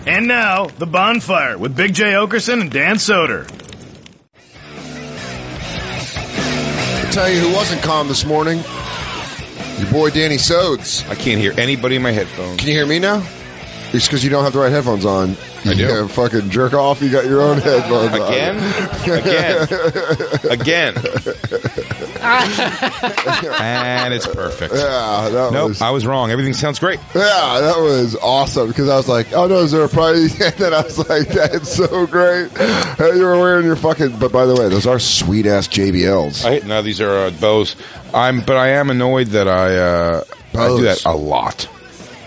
And now, the Bonfire with Big J. Okerson and Dan Soder. I'll tell you who wasn't calm this morning. Your boy Danny Sodes. I can't hear anybody in my headphones. Can you hear me now? It's because you don't have the right headphones on. I do. Yeah, fucking jerk off. You got your own headphones Again? Again. And it's perfect. Yeah, I was wrong. Everything sounds great. Yeah, that was awesome because I was like, oh no, is there a prize? And then I was like, that's so great. You were wearing your fucking, but by the way, those are sweet ass JBLs. No, these are Bose. But I am annoyed that I do that a lot.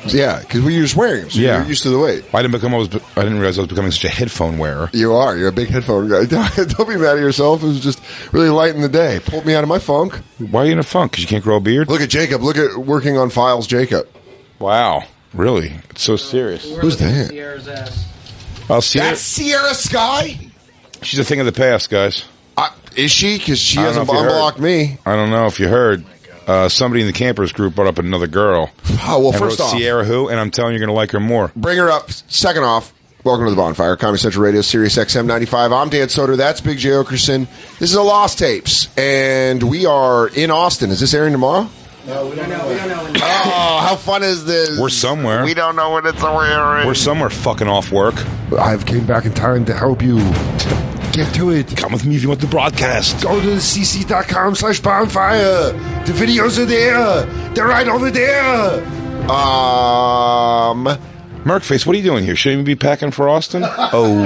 Yeah, because you're just wearing them, so you're used to the weight. I didn't realize I was becoming such a headphone wearer. You are. You're a big headphone guy. Don't be mad at yourself. It was just really light in the day. Pulled me out of my funk. Why are you in a funk? Because you can't grow a beard? Look at Jacob. Look at working on files, Jacob. Wow. Really? It's so serious. Who's that? Sierra's ass. That's Sierra Sky? She's a thing of the past, guys. Is she? Because she hasn't bomb-blocked me. I don't know if you heard. Somebody in the campers group brought up another girl. Oh, well, first off, Sierra who? And I'm telling you, you're going to like her more. Bring her up. Second off, welcome to the Bonfire, Comedy Central Radio, Sirius XM 95. I'm Dan Soder. That's Big J. Okerson. This is a Lost Tapes, and we are in Austin. Is this airing tomorrow? No, we don't know. Oh, how fun is this? We're somewhere. We don't know when it's airing. We're somewhere fucking off work. I've came back in time to help you. Get to it. Come with me if you want the broadcast. Go to cc.com/bonfire. The videos are there. They're right over there. Merkface, what are you doing here? Shouldn't you be packing for Austin? Oh,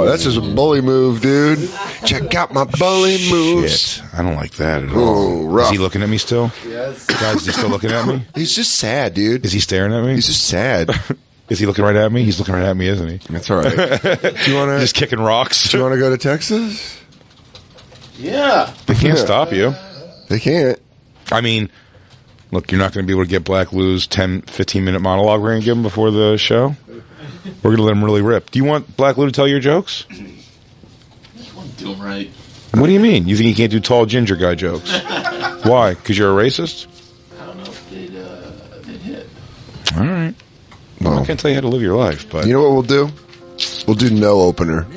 that's just a bully move, dude. Check out my bully moves. Shit, I don't like that at all. Rough. Is he looking at me still? Yes. Guys, is he still looking at me? He's just sad, dude. Is he staring at me? He's just sad. Is he looking right at me? He's looking right at me, isn't he? That's all right. Do you want to just kicking rocks? Do you want to go to Texas? Yeah. They can't stop you. They can't. I mean, look, you're not going to be able to get Black Lou's 10, 15-minute monologue we're going to give him before the show. We're going to let him really rip. Do you want Black Lou to tell your jokes? You want to do them right. What do you mean? You think he can't do tall ginger guy jokes? Why? Because you're a racist? I don't know if they'd hit. All right. Well, I can't tell you how to live your life, but... You know what we'll do? We'll do no opener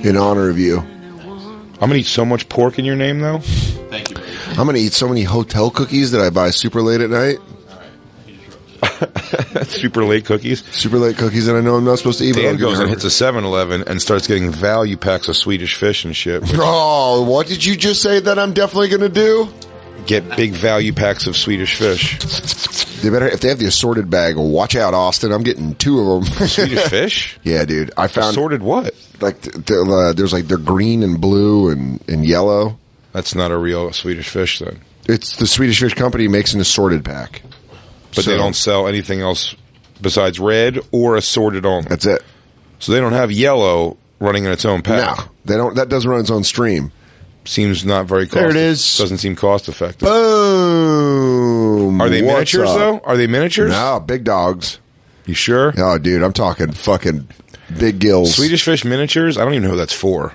in honor of you. I'm going to eat so much pork in your name, though. Thank you. I'm going to eat so many hotel cookies that I buy super late at night. Super late cookies. Super late cookies that I know I'm not supposed to eat. Dan goes and hits a 7-Eleven and starts getting value packs of Swedish fish and shit. Oh, what did you just say that I'm definitely going to do? Get big value packs of Swedish fish. They better, if they have the assorted bag, watch out, Austin. I'm getting 2 of them. Swedish fish? Yeah, dude. I found assorted what? Like there's like they're green and blue and yellow. That's not a real Swedish fish, then. It's the Swedish Fish Company makes an assorted pack, but they don't sell anything else besides red or assorted only. That's it. So they don't have yellow running in its own pack. No, they don't. That doesn't run its own stream. Seems not very cost. There it is. Doesn't seem cost effective. Boom. Are they What's miniatures up? though? Are they miniatures? No, big dogs. You sure? Oh, dude, I'm talking fucking big gills. Swedish fish miniatures? I don't even know who that's for.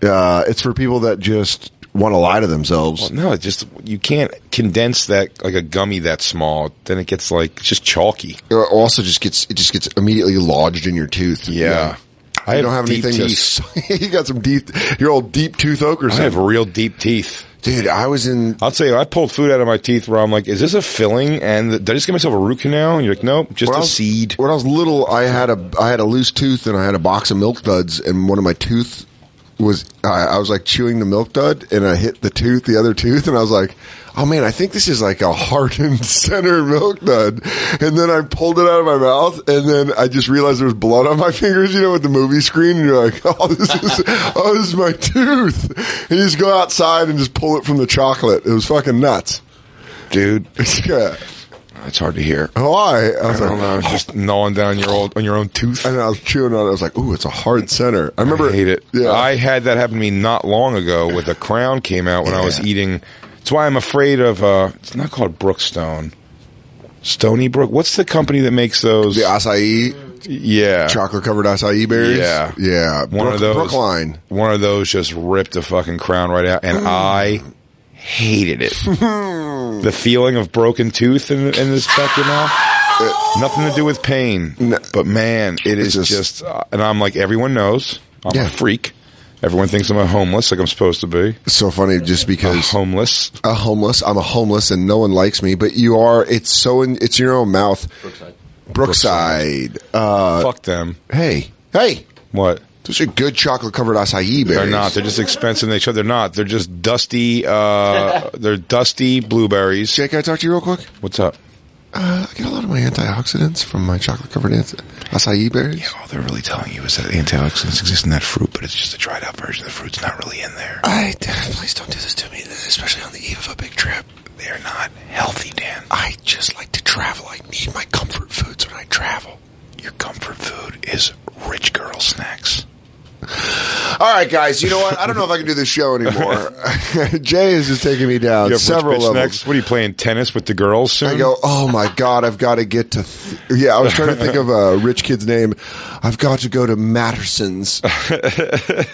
It's for people that just want to lie to themselves. Well, no, you can't condense that like a gummy that small. Then it gets like it's just chalky. It also just gets immediately lodged in your tooth. Yeah. I don't have anything teeth. You got some deep, your old deep tooth Okerson. I have real deep teeth. Dude, I'll tell you, I pulled food out of my teeth where I'm like, is this a filling? And did I just get myself a root canal? And you're like, nope, just a seed. When I was little, I had a loose tooth and I had a box of Milk Duds, and one of my tooth was, I was like chewing the Milk Dud and I hit the other tooth, and I was like, oh man, I think this is like a hardened center Milk Dud. And then I pulled it out of my mouth, and then I just realized there was blood on my fingers, with the movie screen, and you're like, this is my tooth. And you just go outside and just pull it from the chocolate. It was fucking nuts. Dude. Yeah. It's hard to hear. Why? I don't know. It's just gnawing down on your own tooth. And I was chewing on it. I was like, ooh, it's a hard center. I hate it. Yeah. I had that happen to me not long ago with a crown came out when I was eating. That's why I'm afraid of, it's not called Brookstone. Stony Brook. What's the company that makes those? The acai. Yeah. Chocolate covered acai berries. Yeah. Yeah. One of those. Brookline. One of those just ripped a fucking crown right out. And I hated it. The feeling of broken tooth in this back of your mouth. Nothing to do with pain. No. But man, it is just and I'm like, everyone knows I'm a freak. Everyone thinks I'm a homeless, like I'm supposed to be. It's so funny just because homeless. I'm a homeless and no one likes me, but you are. It's in your own mouth. Brookside. Fuck them. Hey. What? Those are good chocolate covered acai berries. They're not. They're just expensive. They're not. They're just dusty. They're dusty blueberries. Jake, can I talk to you real quick? What's up? I get a lot of my antioxidants from my chocolate covered acai berries. Yeah, all they're really telling you is that antioxidants exist in that fruit, but it's just a dried out version. The fruit's not really in there. Please don't do this to me, especially on the eve of a big trip. They're not healthy, Dan. I just like to travel. I need my comfort foods when I travel. Your comfort food is rich girl snacks. All right, guys. You know what? I don't know if I can do this show anymore. Jay is just taking me down You have several rich bitch levels. snacks? What are you playing tennis with the girls soon? I go, oh my God, I've got to get to. I was trying to think of a rich kid's name. I've got to go to Matterson's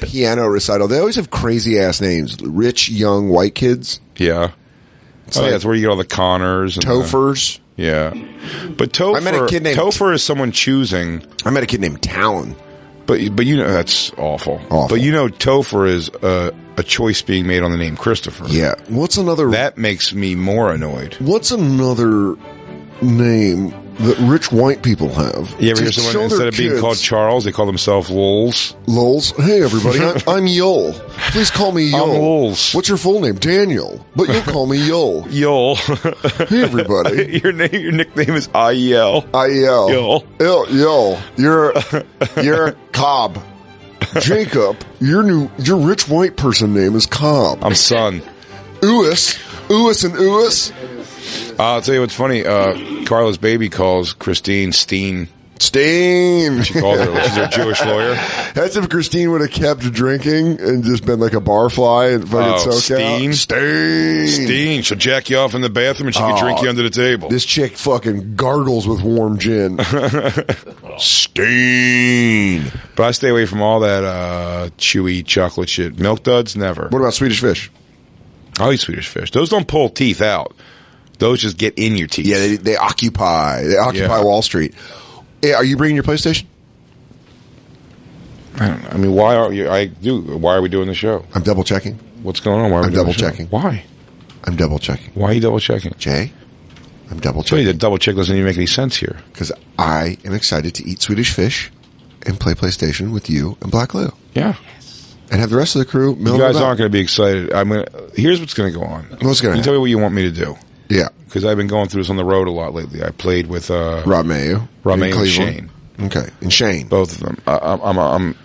piano recital. They always have crazy ass names. Rich, young, white kids. Yeah. Like that's where you get all the Connors. And Tophers. Yeah. But Topher, I met a kid named Topher is someone choosing. I met a kid named Talon. But you know, that's awful. But you know, Topher is a choice being made on the name Christopher. Yeah. What's another? That makes me more annoyed. What's another name that rich white people have? You ever hear someone, instead of being called Charles, they call themselves Lols? Lols? Hey, everybody, I'm Yul. Please call me Yul. I'm Lols. What's your full name? Daniel. But you'll call me Yul. Yul. Hey, everybody. Your nickname is IEL. IEL. Yul. You're Cobb. Jacob, your rich white person name is Cobb. I'm Son. Uis and Uis. I'll tell you what's funny. Carla's baby calls Christine Steen. Steen. She calls her. She's her Jewish lawyer. That's if Christine would have kept drinking and just been like a barfly and fucking Steen. Steen. She'll jack you off in the bathroom and she can drink you under the table. This chick fucking gargles with warm gin. Steen. But I stay away from all that chewy chocolate shit. Milk duds, never. What about Swedish fish? I'll eat Swedish fish. Those don't pull teeth out. Those just get in your teeth. Yeah, they occupy. They occupy Wall Street. Yeah, are you bringing your PlayStation? I don't know. I mean, why are you? I do. Why are we doing the show? I'm double checking. What's going on? Why are we I'm doing double the show? checking. Why? I'm double checking. Why are you double checking? Jay, I'm double Tell you checking. that double check doesn't even make any sense here. Because I am excited to eat Swedish fish and play PlayStation with you and Black Lou. Yeah. And have the rest of the crew You guys aren't going to be excited. Here's what's going to go on. What's going to You tell me what you want me to do. Yeah. Because I've been going through this on the road a lot lately. I played with Rob Mayo. and Shane. Okay. And Shane. Both of them. I'm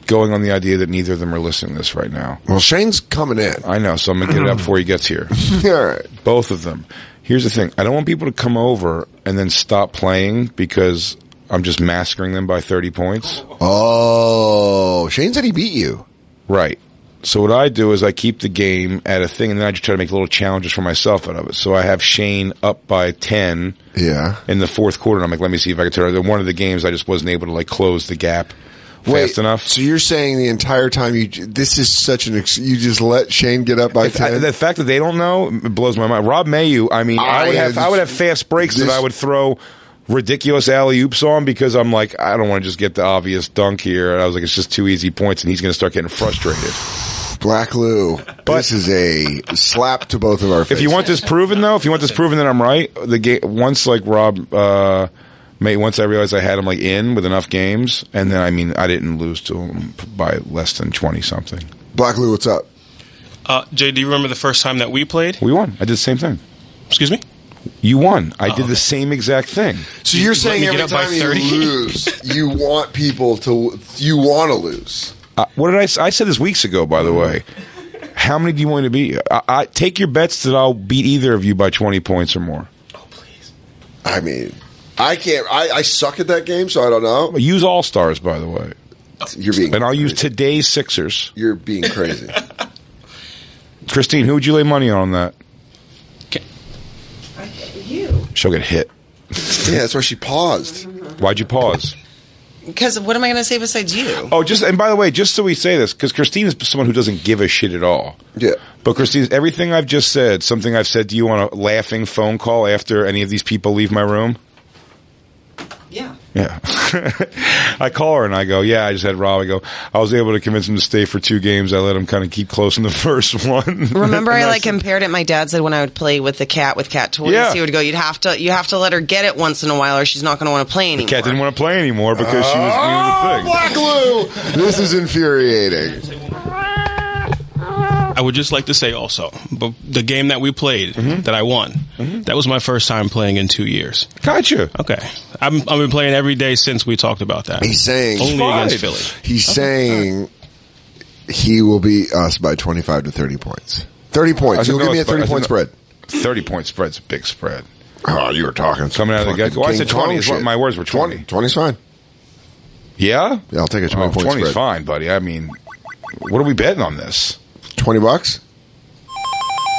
going on the idea that neither of them are listening to this right now. Well, Shane's coming in. I know, so I'm going to get it up before he gets here. All right. Both of them. Here's the thing. I don't want people to come over and then stop playing because I'm just massacring them by 30 points. Oh, Shane said he beat you. Right. So what I do is I keep the game at a thing, and then I just try to make little challenges for myself out of it. So I have Shane up by 10 in the fourth quarter, and I'm like, let me see if I can turn it. One of the games I just wasn't able to close the gap fast enough. So you're saying the entire time this is such you just let Shane get up by 10? The fact that they don't know it blows my mind. Rob Mayu, I mean, I would have fast breaks that I would throw ridiculous alley-oops on because I'm like, I don't want to just get the obvious dunk here. And I was like, it's just 2 easy points, and he's going to start getting frustrated. Black Lou, this is a slap to both of our faces. If you want this proven, though, that I'm right, the game once Rob once I realized I had him in with enough games, and then I didn't lose to him by less than 20-something. Black Lou, what's up? Jay, do you remember the first time that we played? We won. I did the same thing. Excuse me? You won. I did the same exact thing. So you're saying every time you lose, you want people to lose. What did I said this weeks ago, by the way. How many do you want to beat? I take your bets that I'll beat either of you by 20 points or more. Oh, please. I mean, I can't. I suck at that game, so I don't know. Use All-Stars, by the way. You're being And I'll crazy. use today's Sixers. You're being crazy. Christine, who would you lay money on that? You. She'll get hit. Yeah, that's why she paused. Why'd you pause? Because what am I going to say besides you? Oh, and by the way, just so we say this, because Christine is someone who doesn't give a shit at all. Yeah. But Christine, everything I've just said, something I've said to you on a laughing phone call after any of these people leave my room. Yeah. Yeah. I call her and I go, yeah, I just had Rob. I go, I was able to convince him to stay for 2 games. I let him kind of keep close in the first one. Remember, I compared it. My dad said when I would play with the cat with cat toys, Yeah. he would go, you have to let her get it once in a while, or she's not going to want to play anymore. The cat didn't want to play anymore because she was the thing. Black Lou! This is infuriating. I would just like to say also, but the game that we played that I won, that was my first time playing in 2 years. Gotcha. Okay. I've been playing every day since we talked about that. He's saying Only against Philly. He's saying he will beat us by 25 to 30 points. 30 points. You'll give me a 30-point spread. 30-point spread's a big spread. Oh, you were talking. Coming out of the get-go. I said 20. My words were 20. 20's fine. Yeah? Yeah, I'll take a 20-point 20's spread. fine, buddy. I mean, what are we betting on this? $20?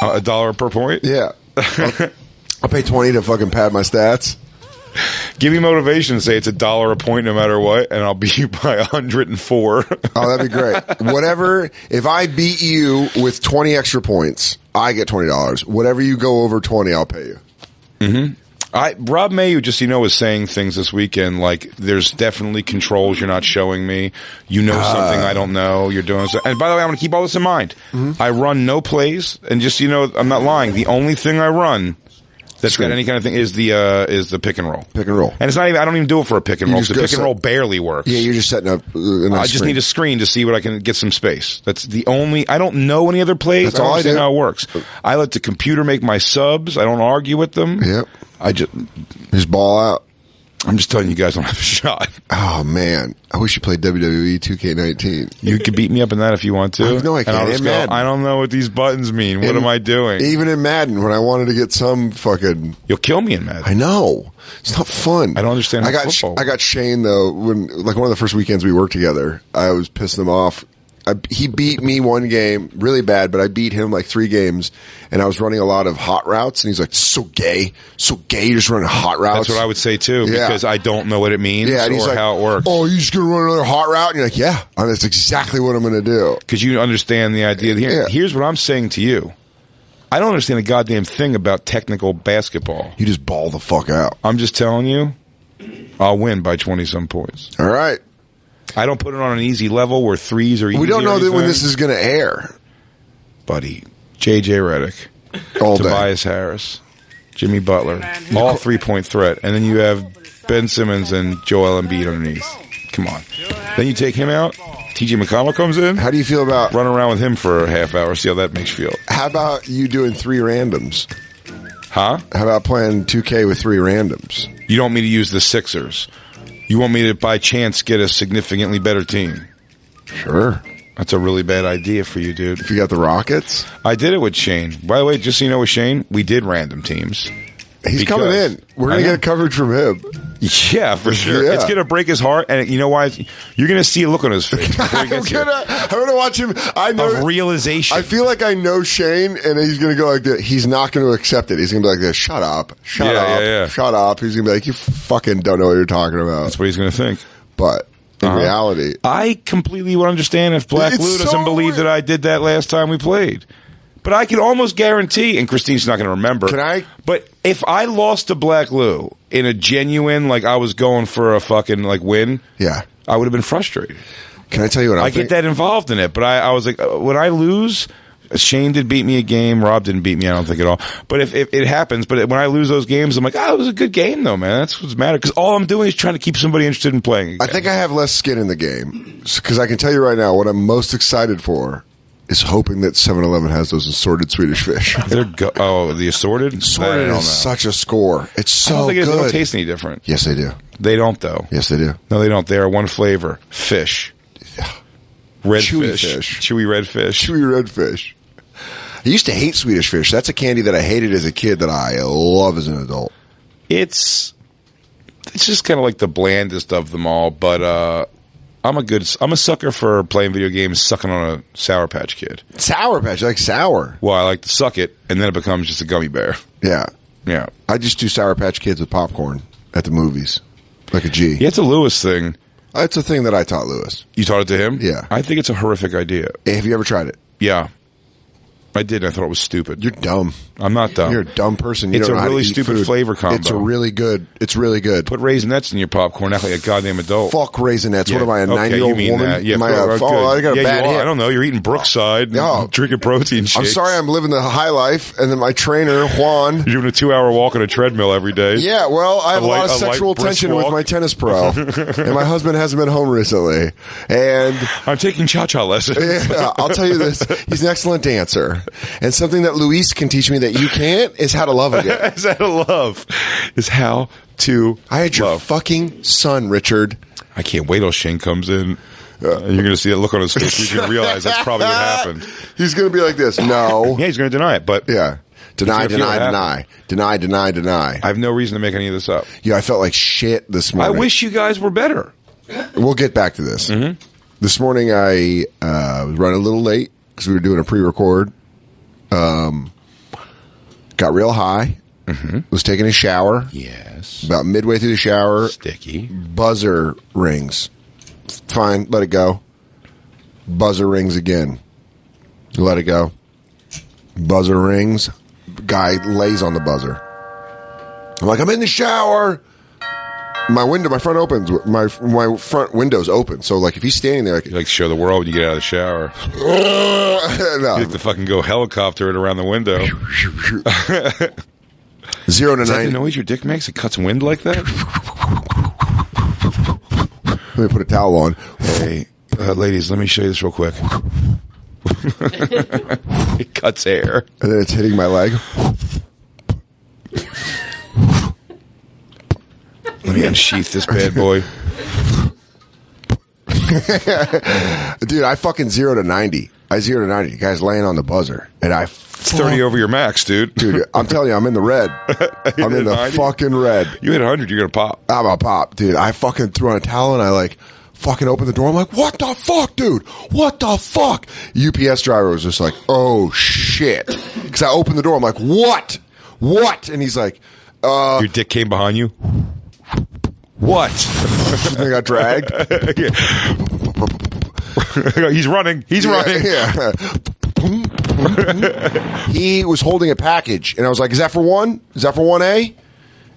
$1 per point? Yeah. I'll pay 20 to fucking pad my stats. Give me motivation. Say it's $1 a point no matter what, and I'll beat you by 104. Oh, that'd be great. Whatever. If I beat you with 20 extra points, I get $20. Whatever you go over 20, I'll pay you. Mm-hmm. Rob Mayu, just so you know, was saying things this weekend like there's definitely controls you're not showing me. You know something I don't know. You're doing so. And by the way, I'm going to keep all this in mind. I run no plays, and just so you know, I'm not lying. The only thing I run that's got any kind of thing is the pick and roll. Pick and roll. And it's not even. I don't even do it for a pick and roll. The pick and roll barely works. Yeah, you're just setting up. I just need a screen to see what I can get some space. That's the only. I don't know any other plays. That's all I do. How it works. I let the computer make my subs. I don't argue with them. Yep. I just ball out. I'm just telling you guys don't have a shot. Oh man, I wish you played WWE 2K19. You could beat me up in that if you want to. No, I can't. In Madden. I don't know what these buttons mean. What am I doing? Even in Madden, when I wanted to get some fucking, you'll kill me in Madden. I know it's not fun. I don't understand. I got Shane though when like one of the first weekends we worked together. I was pissing him off. He beat me one game really bad, but I beat him like 3 games, and I was running a lot of hot routes, and he's like, so gay, you're just running hot routes. That's what I would say too, because I don't know what it means and he's or like, how it works. Oh, you're just going to run another hot route? And you're like, yeah, that's exactly what I'm going to do. Because you understand the idea. Here's what I'm saying to you. I don't understand a goddamn thing about technical basketball. You just ball the fuck out. I'm just telling you, I'll win by 20-some points. All right. I don't put it on an easy level where threes are easy. We don't know that when this is going to air. Buddy, J.J. Redick, Tobias Harris, Jimmy Butler, all 3-point threat. And then you have Ben Simmons and Joel Embiid underneath. Come on. Then you take him out. T.J. McConnell comes in. How do you feel about... Run around with him for a half hour, see how that makes you feel. How about you doing 3 randoms? Huh? How about playing 2K with 3 randoms? You don't want me to use the Sixers. You want me to, by chance, get a significantly better team? Sure. That's a really bad idea for you, dude. If you got the Rockets? I did it with Shane. By the way, just so you know with Shane, we did random teams. He's coming in. We're going to get coverage from him. Yeah, for sure. Yeah. It's going to break his heart, and you know why? You're going to see a look on his face. I'm going to watch him. I know. Of realization. I feel like I know Shane, and he's going to go like this. He's not going to accept it. He's going to be like this. Shut up. Shut up. He's going to be like, you fucking don't know what you're talking about. That's what he's going to think. But in reality, I completely would understand if Black Lou doesn't believe that I did that last time we played. But I can almost guarantee, and Christine's not going to remember. Can I? But if I lost to Black Lou in a genuine, like I was going for a fucking like win, I would have been frustrated. Can I tell you what I get that involved in it, but I was like, when I lose, Shane did beat me a game, Rob didn't beat me, I don't think at all. But if it happens, but when I lose those games, I'm like, it was a good game though, man. That's what's matter. Because all I'm doing is trying to keep somebody interested in playing again. I think I have less skin in the game because I can tell you right now what I'm most excited for is hoping that 7-Eleven has those assorted Swedish fish. The assorted? Assorted is such a score. It's so I don't think good. They don't taste any different. Yes, they do. They don't, though. Yes, they do. No, they don't. They are one flavor. Fish. Red Chewy fish. Chewy red fish. Chewy red fish. I used to hate Swedish fish. That's a candy that I hated as a kid that I love as an adult. It's just kind of like the blandest of them all, but I'm a sucker for playing video games sucking on a Sour Patch Kid. Sour Patch? You like sour? Well, I like to suck it, and then it becomes just a gummy bear. Yeah. Yeah. I just do Sour Patch Kids with popcorn at the movies. Like a G. Yeah, it's a Lewis thing. It's a thing that I taught Lewis. You taught it to him? Yeah. I think it's a horrific idea. Have you ever tried it? Yeah. I did. I thought it was stupid. You're dumb. I'm not dumb. You're a dumb person. You It's don't a know how to really eat stupid food. flavor combo. It's really good. Put Raisinets in your popcorn. Act like a goddamn adult. Fuck Raisinets. Yeah. What am I, a Okay, 9-year-old you mean woman? that. Yeah, Am I good. I got a Yeah, bad you are. hip. I don't know. You're eating Brookside, No. drinking protein shakes. I'm sorry I'm living the high life, and then my trainer, Juan... You're doing a 2-hour walk on a treadmill every day. Yeah, well, I have a lot of light sexual brisk tension with walk. my tennis pro, and my husband hasn't been home recently. And I'm taking cha-cha lessons. yeah, I'll tell you this: he's an excellent dancer, and something that Luis can teach me that you can't is how to love again. Is how to love. Is how to I had your love. fucking son, Richard. I can't wait till Shane comes in. You're going to see that look on his face. You're going to realize that's probably what happened. He's going to be like this. No. Yeah, he's going to deny it, but Yeah. Deny, He's gonna feel deny, it deny. Deny, deny, deny. I have no reason to make any of this up. Yeah, I felt like shit this I morning. wish you guys were better. We'll get back to this. This morning I was running a little late because we were doing a pre-record. Got real high. Was taking a shower. Yes. About midway through the shower, Sticky. buzzer rings. Fine, let it go. Buzzer rings again. Let it go. Buzzer rings. Guy lays on the buzzer. I'm like, I'm in the shower. My front opens. My front window's open. So like, if he's standing there, You like to show the world when you get out of the shower. no, You have to fucking go helicopter it around the window. 0 to Is that the 9. noise your dick makes? It cuts wind like that? Let me put a towel on. Hey, ladies, let me show you this real quick. It cuts air. And then it's hitting my leg. Let me unsheath this bad boy. Dude, I fucking 0 to 90. I 0 to 90. Guys laying on the buzzer. And It's 30 over your max, dude. Dude, I'm telling you, I'm in the red. I'm in the 90? fucking red. You hit 100, you're going to pop. I'm a pop. Dude, I fucking threw on a towel and I like fucking opened the door. I'm like, what the fuck, dude? What the fuck? UPS driver was just like, oh shit. Because I opened the door. I'm like, what? What? And he's like, Your dick came behind you? What? I got dragged. He's running. He's running. Yeah. He was holding a package, and I was like, "Is that for one? Is that for 1A?"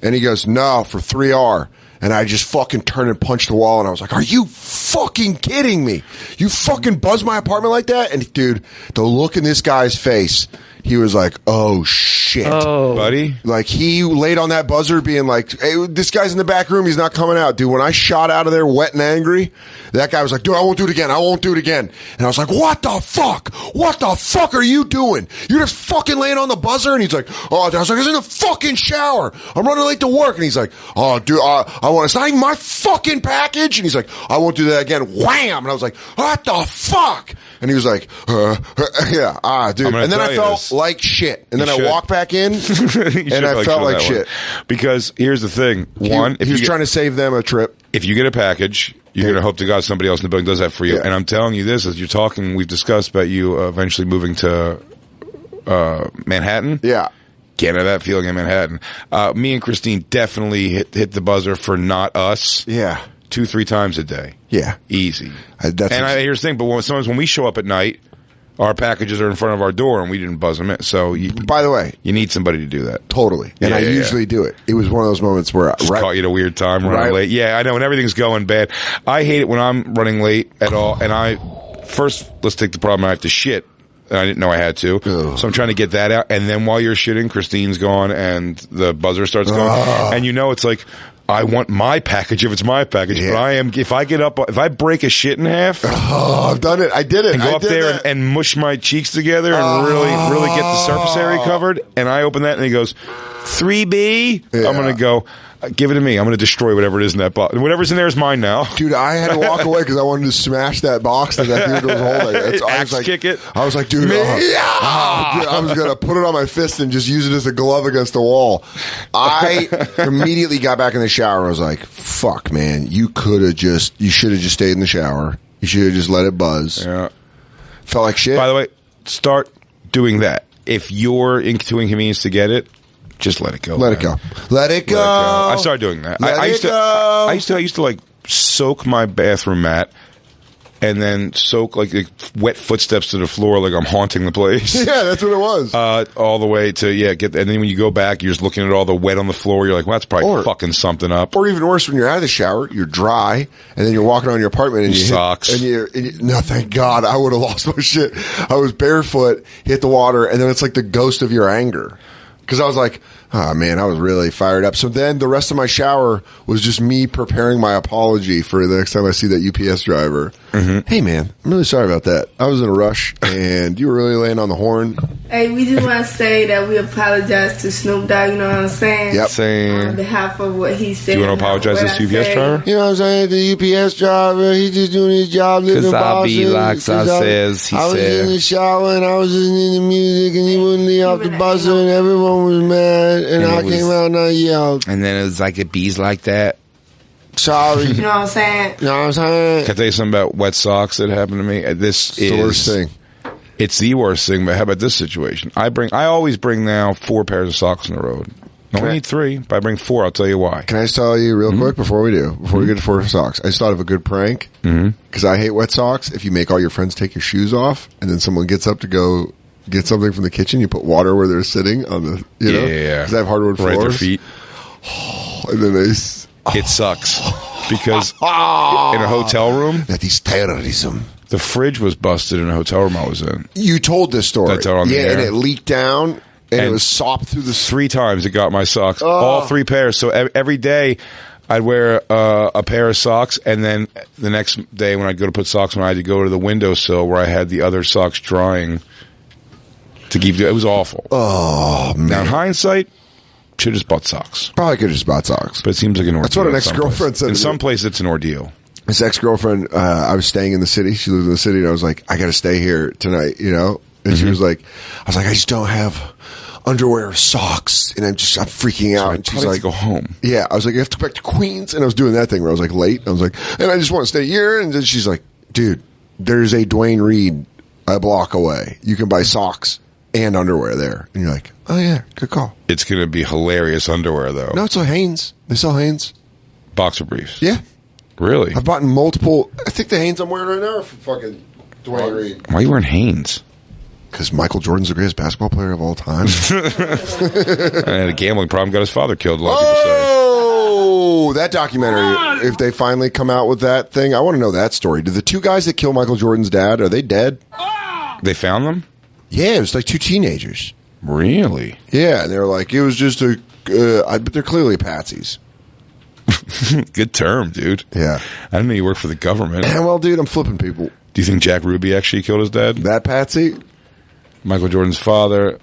And he goes, "No, for 3R." And I just fucking turned and punched the wall, and I was like, "Are you fucking kidding me? You fucking buzzed my apartment like that?" And dude, the look in this guy's face, he was like, "Oh shit." Buddy? Like, he laid on that buzzer being like, hey, this guy's in the back room. He's not coming out. Dude, when I shot out of there wet and angry, that guy was like, dude, I won't do it again. I won't do it again. And I was like, what the fuck? What the fuck are you doing? You're just fucking laying on the buzzer? And he's like, oh, I was like, I was in the fucking shower. I'm running late to work. And he's like, oh, dude, it's not even my fucking package. And he's like, I won't do that again. Wham! And I was like, what the fuck? And he was like, yeah, dude. And then I felt like shit. And then I walked back in, and I felt like shit. Because here's the thing. One, he was trying to save them a trip. If you get a package, you're going to hope to God somebody else in the building does that for you. Yeah. And I'm telling you this, as you're talking, we've discussed about you eventually moving to Manhattan. Yeah. Can't have that feeling in Manhattan. Me and Christine definitely hit the buzzer for not us. Yeah. 2-3 times a day. Yeah. Easy. Here's the thing, but sometimes when we show up at night, our packages are in front of our door and we didn't buzz them in. So, by the way, you need somebody to do that. Totally. And I usually do it. It was one of those moments where I caught you at a weird time running late. Yeah, I know. When everything's going bad. I hate it when I'm running late at all. And let's take the problem. I have to shit. And I didn't know I had to. Ugh. So I'm trying to get that out. And then while you're shitting, Christine's gone and the buzzer starts going. And it's like, I want my package if it's my package. Yeah. But if I break a shit in half. Oh, I've done it. I did it. And go up there and mush my cheeks together and really get the surface area covered. And I open that and he goes, 3B? Yeah. I'm going to go, give it to me. I'm going to destroy whatever it is in that box. Whatever's in there is mine now. Dude, I had to walk away because I wanted to smash that box that dude was holding. Kick it. I was like, dude, dude, I was going to put it on my fist and just use it as a glove against the wall. I immediately got back in the shower. I was like, fuck, man, you should have just stayed in the shower. You should have just let it buzz. Yeah. Felt like shit. By the way, start doing that. If you're too inconvenienced to get it, just let it go. Let it go. Let it go. I started doing that. I used to like soak my bathroom mat and then soak like wet footsteps to the floor, like I'm haunting the place. Yeah, that's what it was. All the way to and then when you go back, you're just looking at all the wet on the floor. You're like, well, that's probably fucking something up. Or even worse, when you're out of the shower, you're dry, and then you're walking around your apartment and you socks. No, thank God, I would have lost my shit. I was barefoot, hit the water, and then it's like the ghost of your anger. Because I was like, oh man, I was really fired up. So then the rest of my shower was just me preparing my apology for the next time I see that UPS driver. Mm-hmm. Hey man, I'm really sorry about that. I was in a rush and you were really laying on the horn. Hey, we just want to say that we apologize to Snoop Dogg, you know what I'm saying? Yep. Saying, on behalf of what he said. Do you want to apologize to the UPS driver? You know what I'm saying? The UPS driver, he's just doing his job. Because I be like I says, I was in the shower and I was listening to music and he wouldn't leave off the bus and everyone was mad and I came out and I yelled. And then it was like it bees like that. Sorry. You know what I'm saying? You know what I'm saying? Can I tell you something about wet socks that happened to me? This is the worst thing. It's the worst thing, but how about this situation? I always bring now 4 pairs of socks on the road. I only need 3, but I bring 4. I'll tell you why. Can I just tell you real quick before we get to 4 socks? I just thought of a good prank because I hate wet socks. If you make all your friends take your shoes off and then someone gets up to go get something from the kitchen, you put water where they're sitting on the, you know? Yeah. Because I have hardwood floors. Right at their feet. And then they... It sucks because in a hotel room, that is terrorism. The fridge was busted in a hotel room I was in. You told this story. Did I tell it on the air? And it leaked down, and it was sopped through the... 3 times it got my socks. All 3 pairs. So every day I'd wear a pair of socks, and then the next day when I'd go to put socks on, I had to go to the windowsill where I had the other socks drying to keep... It was awful. Oh, man. Now, in hindsight... should have just bought socks. Probably could have just bought socks. But it seems like an ordeal. That's what an ex-girlfriend said. In some place, it's an ordeal. This ex-girlfriend, I was staying in the city. She lived in the city, and I was like, I got to stay here tonight, you know? And she was like, I just don't have underwear or socks, and I'm freaking out. So and she's like, go home. Yeah. I was like, I have to go back to Queens. And I was doing that thing where I was like late. I was like, and I just want to stay here. And then she's like, dude, there's a Dwayne Reed a block away. You can buy socks and underwear there. And you're like, oh yeah, good call. It's going to be hilarious underwear, though. No, it's a Hanes. They sell Hanes. Boxer briefs. Yeah. Really? I've bought multiple. I think the Hanes I'm wearing right now are from fucking Dwayne Reed. Why are you wearing Hanes? Because Michael Jordan's the greatest basketball player of all time. I had a gambling problem, got his father killed, a lot of people say. Oh, that documentary. If they finally come out with that thing, I want to know that story. Did the 2 guys that killed Michael Jordan's dad, are they dead? They found them? Yeah, it was like 2 teenagers. Really? Yeah, and they were like, it was just a, but they're clearly patsies. Good term, dude. Yeah. I didn't know you worked for the government. Well, dude, I'm flipping people. Do you think Jack Ruby actually killed his dad? That patsy? Michael Jordan's father.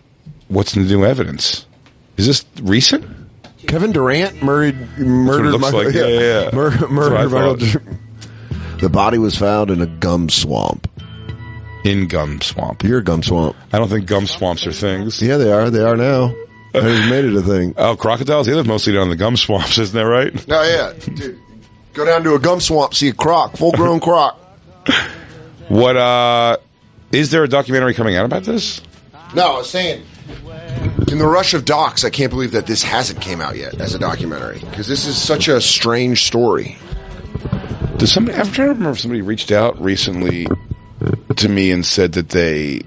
What's the new evidence? Is this recent? Kevin Durant murdered Michael. Like. Yeah. Murdered Michael. The body was found in a gum swamp. In gum swamp. You're a gum swamp. I don't think gum swamps are things. Yeah, they are. They are now. I just made it a thing. Oh, crocodiles? They live mostly down in the gum swamps, isn't that right? Oh, yeah. Dude, go down to a gum swamp, see a croc, full-grown croc. What, is there a documentary coming out about this? No, I was saying, in the rush of docs, I can't believe that this hasn't came out yet as a documentary, because this is such a strange story. I'm trying to remember if somebody reached out recently to me and said that they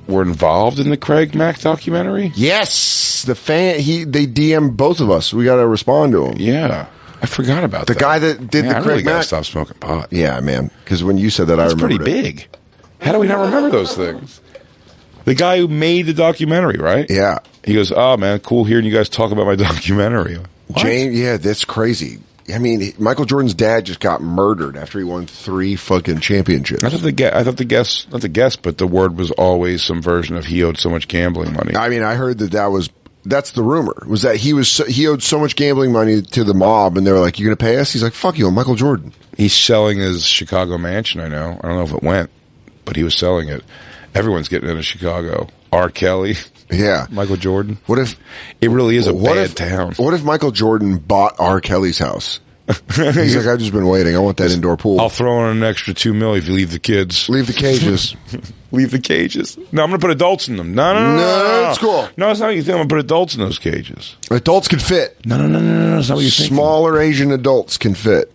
were involved in the Craig Mack documentary. Yes, they DM'd both of us. We got to respond to him. Yeah, I forgot about the guy that did the Craig really Mack. Stop smoking pot. Yeah, man. Because when you said that, I remember. It's pretty big. How do we not remember those things? The guy who made the documentary, right? Yeah. He goes, "Oh man, cool hearing you guys talk about my documentary." James, yeah, that's crazy. I mean, Michael Jordan's dad just got murdered after he won 3 fucking championships. I thought the word was always some version of he owed so much gambling money. I mean, I heard that's the rumor, was that he owed so much gambling money to the mob, and they were like, "You gonna pay us?" He's like, "Fuck you, I'm Michael Jordan." He's selling his Chicago mansion, I don't know if it went, but he was selling it. Everyone's getting into Chicago. R. Kelly. Yeah. Michael Jordan. What if it really is a bad town? What if Michael Jordan bought R. Kelly's house? He's like, I've just been waiting. I want that indoor pool. I'll throw in an extra $2 million if you leave the kids. Leave the cages. Leave the cages. No, I'm going to put adults in them. No. That's cool. No, it's not what you think. I'm going to put adults in those cages. Adults can fit. No. That's not what you think. Smaller Asian adults can fit.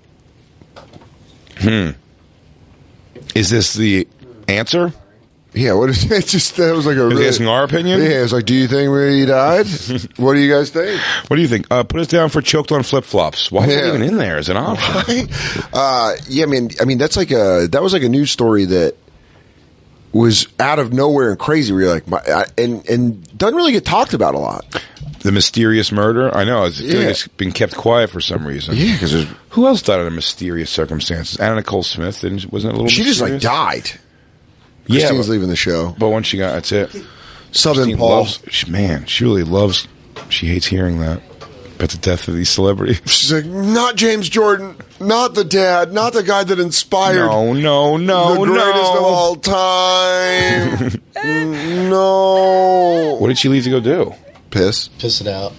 Is this the answer? Yeah, what is it? That was like a really, asking our opinion? Yeah, it's like, do you think he died? What do you guys think? What do you think? Put us down for choked on flip-flops. Why is that even in there as an option? Yeah, I mean, that was like a news story that was out of nowhere and crazy. Where you're like, and doesn't really get talked about a lot. The mysterious murder? I know. It's been kept quiet for some reason. Yeah, because who else died under mysterious circumstances? Anna Nicole Smith, wasn't it a little she mysterious? just like died. Yeah, Christine was leaving the show. But once she got, that's it. Southern Christine Paul. She really loves, she hates hearing that. About the death of these celebrities. She's like, not James Jordan, not the dad, not the guy that inspired. No, the greatest of all time. No. What did she leave to go do? Piss. Piss it out.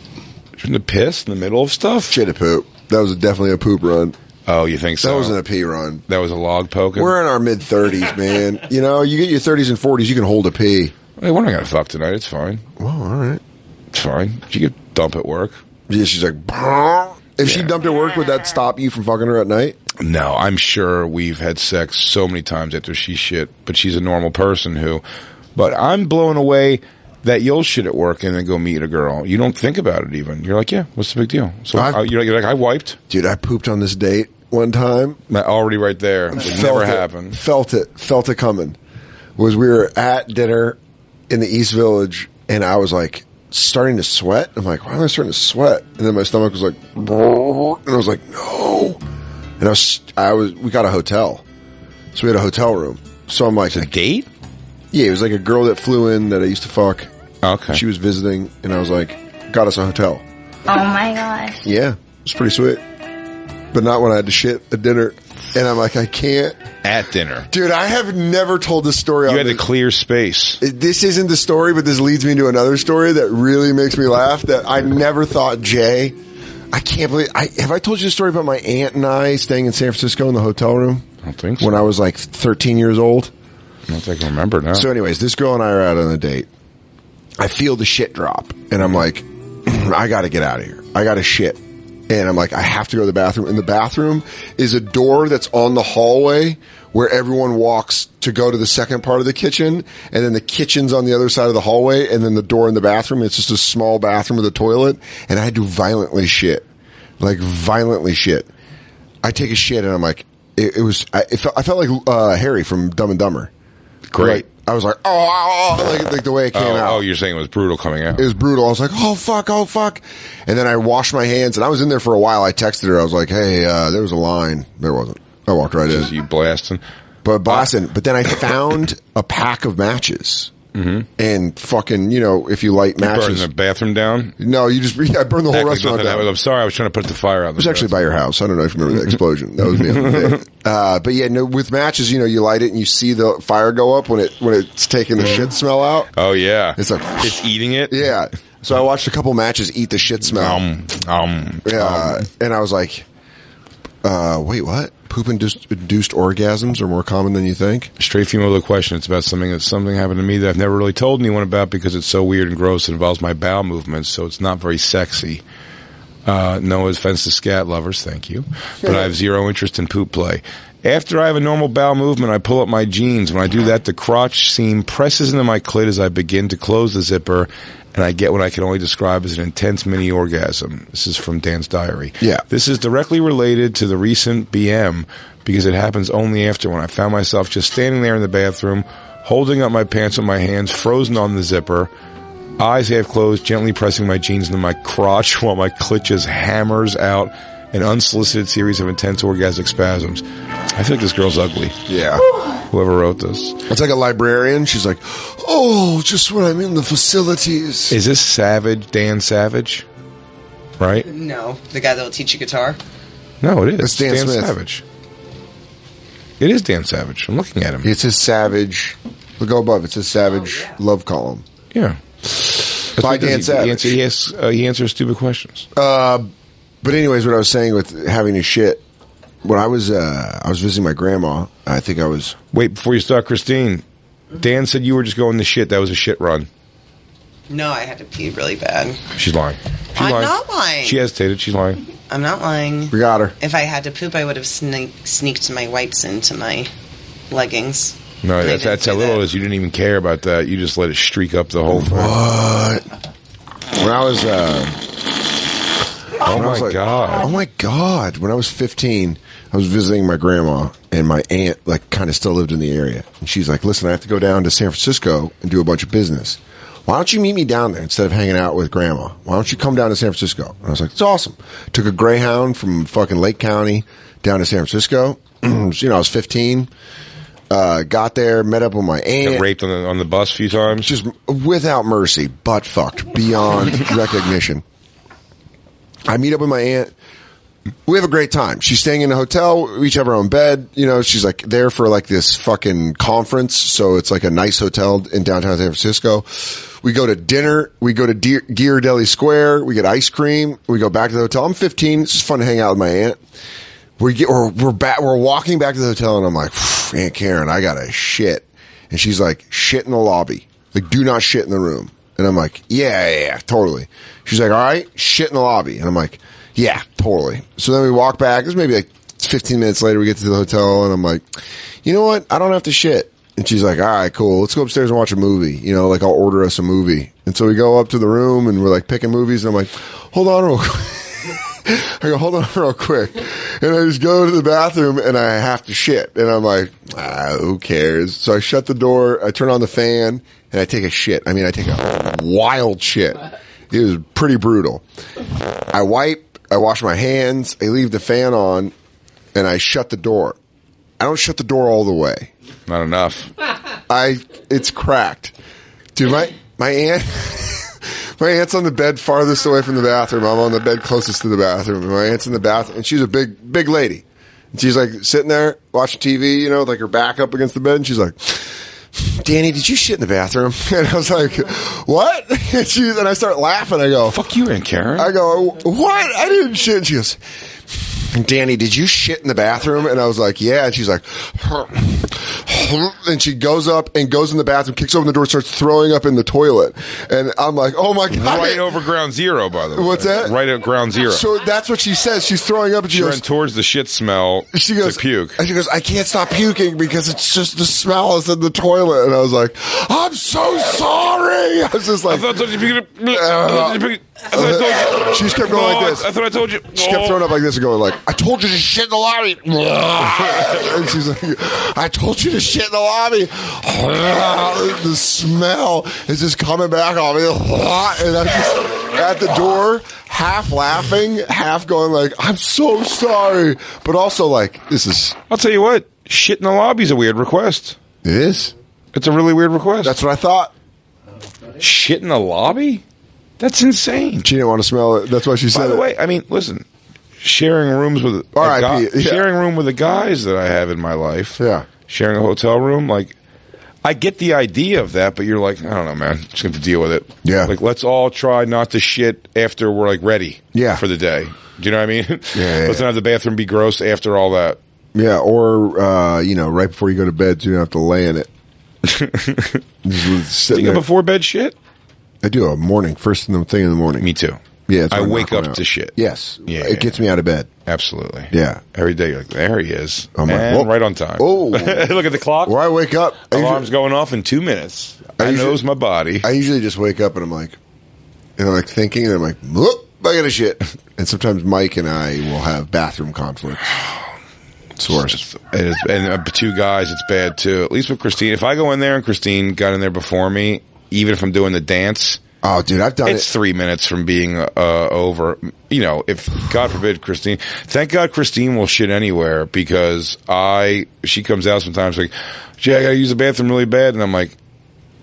She went to piss in the middle of stuff? Shit a poop. That was definitely a poop run. Oh, you think so? That wasn't a pee run. That was a log poking? We're in our mid-30s, man. You know, you get your 30s and 40s, you can hold a pee. Hey, we're not going to fuck tonight. It's fine. Well, all right. It's fine. She could dump at work. Yeah, she's like, if she dumped at work, would that stop you from fucking her at night? No, I'm sure we've had sex so many times after she shit, but she's a normal person who... But I'm blown away that you'll shit at work and then go meet a girl. You don't think about it even. You're like, yeah, what's the big deal? So you're like, I wiped. Dude, I pooped on this date one time. Already right there. It never happened. Felt it coming. We were at dinner in the East Village, and I was like starting to sweat. I'm like, why am I starting to sweat? And then my stomach was like, and I was like, no. And we got a hotel. So we had a hotel room. So I'm like, a date? Yeah, it was like a girl that flew in that I used to fuck. Okay. She was visiting, and I was like, got us a hotel. Oh my gosh. Yeah, it was pretty sweet. But not when I had to shit at dinner. And I'm like, I can't. At dinner. Dude, I have never told this story. You had to clear space. This isn't the story, but this leads me to another story that really makes me laugh that I never thought Jay... I can't believe... Have I told you the story about my aunt and I staying in San Francisco in the hotel room? I don't think so. When I was like 13 years old? I don't think I can remember now. So anyways, this girl and I are out on a date. I feel the shit drop. And I'm like, I got to get out of here. I got to shit. And I'm like, I have to go to the bathroom. And the bathroom is a door that's on the hallway where everyone walks to go to the second part of the kitchen. And then the kitchen's on the other side of the hallway. And then the door in the bathroom. It's just a small bathroom with a toilet. And I had to violently shit. Like, violently shit. I take a shit and I'm like, I felt like Harry from Dumb and Dumber. Great. Like, I was like, like the way it came out. Oh, you're saying it was brutal coming out. It was brutal. I was like, oh fuck. And then I washed my hands, and I was in there for a while. I texted her. I was like, hey, there was a line. There wasn't. I walked right in. You blasting. But then I found a pack of matches. Mm-hmm. And fucking, if you light matches. Burn the bathroom down? No, I burned the whole restaurant down. I'm sorry, I was trying to put the fire out. It was actually by your house. I don't know if you remember the explosion. That was me on the day. But yeah, with matches, you light it and you see the fire go up when it's taking the shit smell out. Oh yeah. It's like, it's eating it? Yeah. So I watched a couple matches eat the shit smell. And I was like, wait, what? Poop-induced orgasms are more common than you think? Straight female with a question. It's about something happened to me that I've never really told anyone about because it's so weird and gross. It involves my bowel movements, so it's not very sexy. No offense to scat lovers, thank you. But I have zero interest in poop play. After I have a normal bowel movement, I pull up my jeans. When I do that, the crotch seam presses into my clit as I begin to close the zipper, and I get what I can only describe as an intense mini orgasm. This is from Dan's diary. Yeah. This is directly related to the recent BM because it happens only after when I found myself just standing there in the bathroom, holding up my pants with my hands, frozen on the zipper, eyes half closed, gently pressing my jeans into my crotch while my clit just hammers out an unsolicited series of intense orgasmic spasms. I feel like this girl's ugly. Yeah. Whoever wrote this. It's like a librarian. She's like, oh, just when I'm in the facilities. Is this Savage, Dan Savage? Right? No. The guy that will teach you guitar? No, it is. It's Dan Smith. Savage. It is Dan Savage. I'm looking at him. It's his Savage. Look above. It's his Savage love column. Yeah. By Dan Savage. He answers stupid questions. But anyways, what I was saying with having a shit, when I was visiting my grandma, I think I was... Wait, before you start, Christine, Dan said you were just going to shit. That was a shit run. No, I had to pee really bad. She's lying. I'm not lying. She hesitated. She's lying. I'm not lying. We got her. If I had to poop, I would have sneaked my wipes into my leggings. No, They that's didn't how do little that. it is. You didn't even care about that. You just let it streak up the whole thing. What? When I was, Oh my God. Oh my God. When I was 15, I was visiting my grandma, and my aunt, like, kind of still lived in the area. And she's like, listen, I have to go down to San Francisco and do a bunch of business. Why don't you meet me down there instead of hanging out with grandma? Why don't you come down to San Francisco? And I was like, it's awesome. Took a Greyhound from fucking Lake County down to San Francisco. I was 15. Got there, met up with my aunt. Got raped on the bus a few times. Just without mercy, butt fucked beyond recognition. I meet up with my aunt. We have a great time. She's staying in a hotel. We each have our own bed. You know, she's like there for like this fucking conference. So it's like a nice hotel in downtown San Francisco. We go to dinner. We go to Ghirardelli Square. We get ice cream. We go back to the hotel. I'm 15. It's just fun to hang out with my aunt. We're walking back to the hotel, and I'm like, Aunt Karen, I gotta shit. And she's like, shit in the lobby. Like, do not shit in the room. And I'm like, yeah, totally. She's like, all right, shit in the lobby. And I'm like, yeah, totally. So then we walk back. It was maybe like 15 minutes later. We get to the hotel, and I'm like, you know what? I don't have to shit. And she's like, all right, cool. Let's go upstairs and watch a movie. You know, like I'll order us a movie. And so we go up to the room, and we're like picking movies. And I'm like, hold on real quick. I go, hold on real quick. And I just go to the bathroom, and I have to shit. And I'm like, who cares? So I shut the door, I turn on the fan, and I take a shit. I mean, I take a wild shit. It was pretty brutal. I wipe, I wash my hands, I leave the fan on, and I shut the door. I don't shut the door all the way. Not enough. It's cracked. Dude, my aunt... My aunt's on the bed farthest away from the bathroom. I'm on the bed closest to the bathroom. And my aunt's in the bathroom, and she's a big lady. And she's like sitting there watching TV, you know, like her back up against the bed. And she's like, Danny, did you shit in the bathroom? And I was like, what? And I start laughing. I go, fuck you, Aunt Karen. I go, what? I didn't shit. And she goes, Danny, did you shit in the bathroom? And I was like, yeah. And she's like, and she goes up and goes in the bathroom, kicks open the door, starts throwing up in the toilet. And I'm like, oh my God. Right over ground zero, by the way. What's that? Right at ground zero. So that's what she says. She's throwing up, and she goes towards the shit smell. She goes, to puke. And she goes, I can't stop puking because it's just the smell is in the toilet. And I was like, I'm so sorry. I was just like, I thought I told you. She just kept going like this. I thought I told you. She kept throwing up like this and going like, I told you to shit in the lobby. And she's like, I told you to shit in the lobby. The smell is just coming back on me. And I'm just at the door, half laughing, half going like, I'm so sorry. But also like, this is... I'll tell you what, shit in the lobby is a weird request. It is? It's a really weird request. That's what I thought. Shit in the lobby? That's insane. She didn't want to smell it. That's why she said it. By the way, I mean, listen, sharing rooms with sharing room with the guys that I have in my life. Yeah. Sharing a hotel room, like, I get the idea of that, but you're like, I don't know, man. Just going to deal with it. Yeah. Like, let's all try not to shit after we're, like, ready for the day. Do you know what I mean? Yeah. Let's not have the bathroom be gross after all that. Yeah, or, right before you go to bed so you don't have to lay in it. Do you go before bed shit? I do a morning, first thing in the morning. Me too. Yeah, I wake up to shit. Yes. Yeah, it gets me out of bed. Absolutely. Yeah. Every day you're like, there he is. I'm like, and whoa. right on time. Oh. Look at the clock. Or I wake up. Alarm's going off in 2 minutes. I knows my body. I usually just wake up and I'm like, thinking, and I'm like, whoop, I got to shit. And sometimes Mike and I will have bathroom conflicts. It's worse. It is, and two guys, it's bad too. At least with Christine. If I go in there and Christine got in there before me, even if I'm doing the dance, oh, dude, I've done it's 3 minutes from being over. You know, if God forbid Christine. Thank God Christine will shit anywhere because she comes out sometimes like, gee, I got to use the bathroom really bad, and I'm like,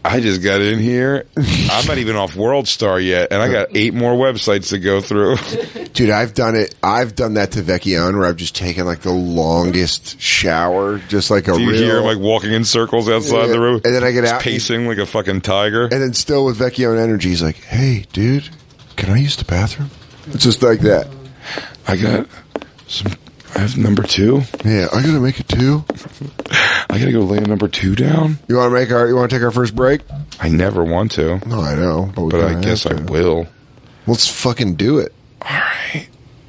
I just got in here. I'm not even off World Star yet, and I got 8 more websites to go through. Dude, I've done it. I've done that to Vecchione where I've just taken like the longest shower, just like a Do you real... hear him like walking in circles outside the room? And then I get just out. pacing like a fucking tiger. And then still with Vecchione energy, he's like, hey, dude, can I use the bathroom? It's just like that. I have number 2. Yeah, I gotta make it 2. I gotta go lay number 2 down. You want to take our first break? I never want to. No, I know, but I guess I will. Let's fucking do it. All right.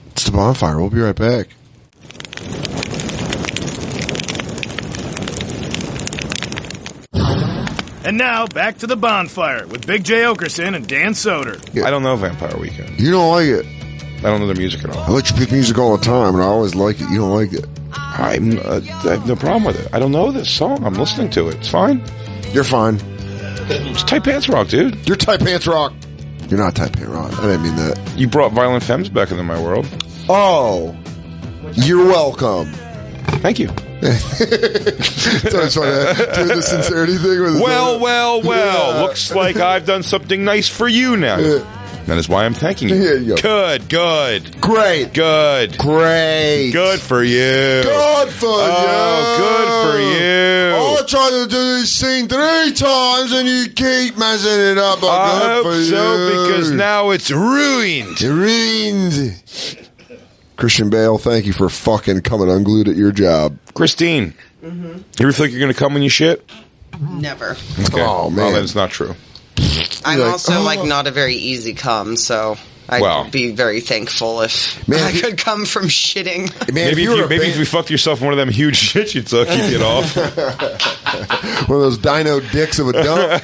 It's the Bonfire. We'll be right back. And now, back to the bonfire with Big J. Okerson and Dan Soder. I don't know Vampire Weekend. You don't like it. I don't know their music at I all. let you pick music all the time, and I always like it. You don't like it. I have no problem with it. I don't know this song. I'm listening to it. It's fine. You're fine. It's tight pants rock, dude. You're tight pants rock. You're not tight pants rock. I didn't mean that. You brought Violent Femmes back into my world. Oh, you're welcome. Thank you. So it's funny, doing the sincerity thing with Well. Yeah. Looks like I've done something nice for you now. That is why I'm thanking you. Yeah, you go. Good. Great. Good. Great. Good for you. Good for you. Good for you. I tried to do this scene 3 times and you keep messing it up. But I good hope for so, you. because now it's ruined. Ruined. Christian Bale, thank you for fucking coming unglued at your job. Christine, you ever think you're going to come when you shit? Never. Okay. Oh, man. Well, then it's not true. I'm Like, also not a very easy cum, so I'd be very thankful if Man, I if you- could come from shitting. Man, Maybe you were a if you fucked yourself in one of them huge shits, you'd keep it off. one of those dino dicks of a dump.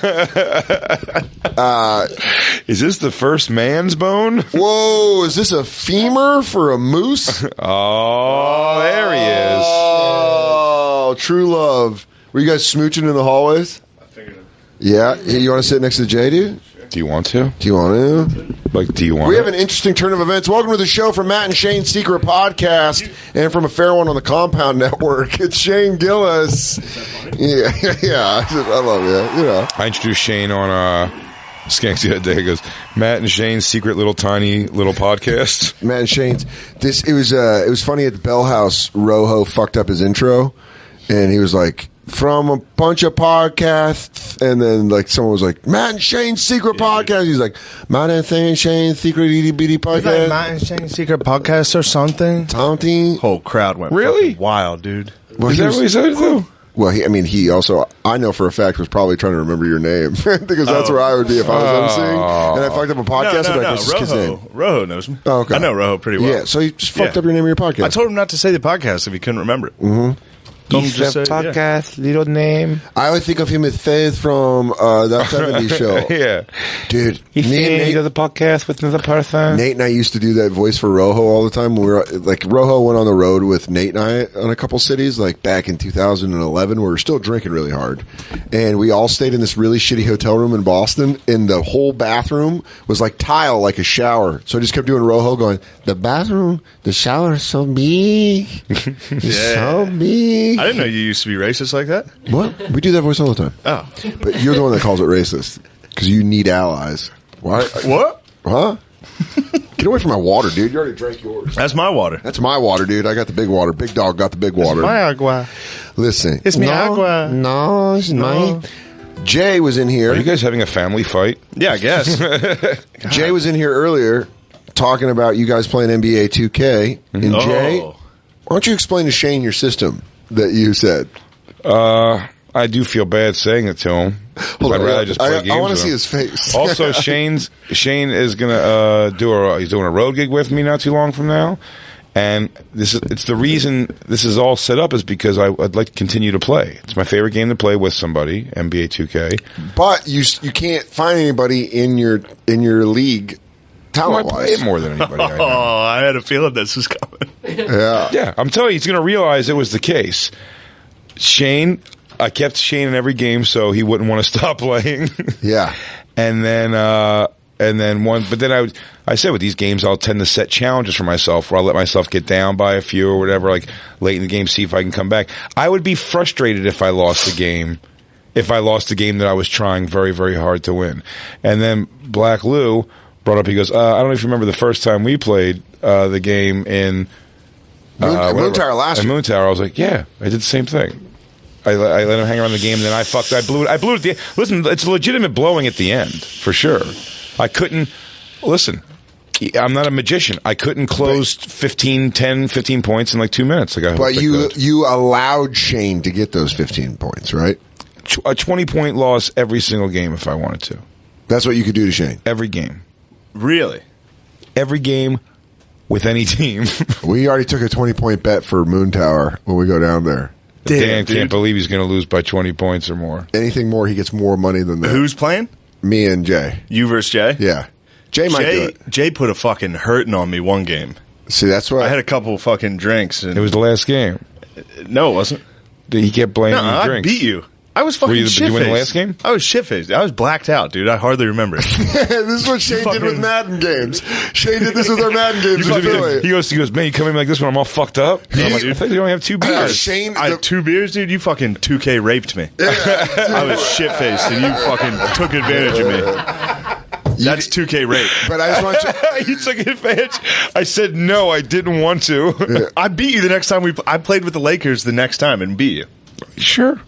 Is this the first man's bone? Whoa, is this a femur for a moose? Oh, there he is. Oh, true love. Were you guys smooching in the hallways? I figured it. Yeah. You want to sit next to Jay, dude? Do you want to? Do you want to? Do you want We to? have an interesting turn of events. Welcome to the show from Matt and Shane's Secret Podcast and from a fair one on the Compound Network. It's Shane Gillis. Yeah. I love you. You know. I introduced Shane on Skanks the other day. He goes, Matt and Shane's secret little tiny little podcast. Matt and Shane's. It was funny at the Bell House. Rojo fucked up his intro, and he was like, from a bunch of podcasts, and then like someone was like, Matt and Shane's Secret Podcast. He's like, Matt and Shane's Secret Itty Bitty Podcast. Like Matt and Shane's Secret Podcast or something. Something. Whole crowd went Really? fucking wild, dude. Well, Is that what he said, though? Well, he also, I know for a fact, was probably trying to remember your name because that's where I would be if I was emceeing and I fucked up a podcast. I'd be like, what's this kid's name? Rojo knows me. Oh, okay. I know Rojo pretty well. Yeah, so you just fucked Yeah. up your name of your podcast. I told him not to say the podcast if he couldn't remember it. Mm-hmm. Told him to just say, podcast, little name. I always think of him as Faith from that 70s show. Yeah. Dude, He's me and saying Nate, he does a podcast with another person. Nate and I used to do that voice for Rojo all the time. When we were like, Rojo went on the road with Nate and I on a couple cities, like back in 2011, where we were still drinking really hard. And we all stayed in this really shitty hotel room in Boston, and the whole bathroom was like tile, like a shower. So I just kept doing Rojo going, the bathroom, the shower is so big. It's so big. I didn't know you used to be racist like that. What? We do that voice all the time. Oh. But you're the one that calls it racist because you need allies. Why? What? Huh? Get away from my water, dude. You already drank yours. That's my water. That's my water, dude. I got the big water. Big dog got the big water. My agua. Listen. It's mi agua. No, it's mine. Jay was in here. Are you guys having a family fight? Yeah, I guess. Jay was in here earlier talking about you guys playing NBA 2K. And Jay, why don't you explain to Shane your system that you said? I do feel bad saying it to him. Hold I'd on, rather just play games I want to with see him. his face. Also, Shane is gonna he's doing a road gig with me not too long from now, and it's the reason this is all set up is because I'd like to continue to play. It's my favorite game to play with somebody, NBA 2K. But you can't find anybody in your league talent I play wise. it more than anybody. I know. Oh, I had a feeling this was coming. Yeah. Yeah, I'm telling you, he's gonna realize it was the case. Shane, I kept Shane in every game so he wouldn't want to stop playing. Yeah. And then I said with these games, I'll tend to set challenges for myself where I'll let myself get down by a few or whatever, like late in the game, see if I can come back. I would be frustrated if I lost the game. If I lost the game that I was trying very, very hard to win. And then Black Lou brought up, he goes, I don't know if you remember the first time we played the game in Moon Tower last year. Moon Tower. I was like, yeah, I did the same thing. I let him hang around the game, and then I blew it. I blew it at the end. Listen, it's legitimate blowing at the end, for sure. I couldn't, listen, I'm not a magician. I couldn't close 15 points in like 2 minutes. Like I But hoped I could. you allowed Shane to get those 15 points, right? A 20-point loss every single game if I wanted to. That's what you could do to Shane. Every game. Really? Every game with any team. We already took a 20-point bet for Moon Tower when we go down there. Dan can't believe he's going to lose by 20 points or more. Anything more, he gets more money than that. Who's playing? Me and Jay. You versus Jay? Yeah. Jay might do it. Jay put a fucking hurting on me one game. See, that's why I had a couple fucking drinks. And it was the last game. No, it wasn't. He kept blaming the drinks. I beat you. I was fucking shit-faced. Did you win the last game? I was shit-faced. I was blacked out, dude. I hardly remember it. This is what Shane did with Madden games. Shane did this with our Madden games. He goes, man, you come in like this when I'm all fucked up? I'm like, I think you only have 2 beers. I had 2 beers, dude. You fucking 2K raped me. I was shit-faced, and you fucking took advantage of me. That's 2K rape. But I just want you took advantage. I said no, I didn't want to. Yeah. I beat you the next time I played with the Lakers the next time and beat you. Sure.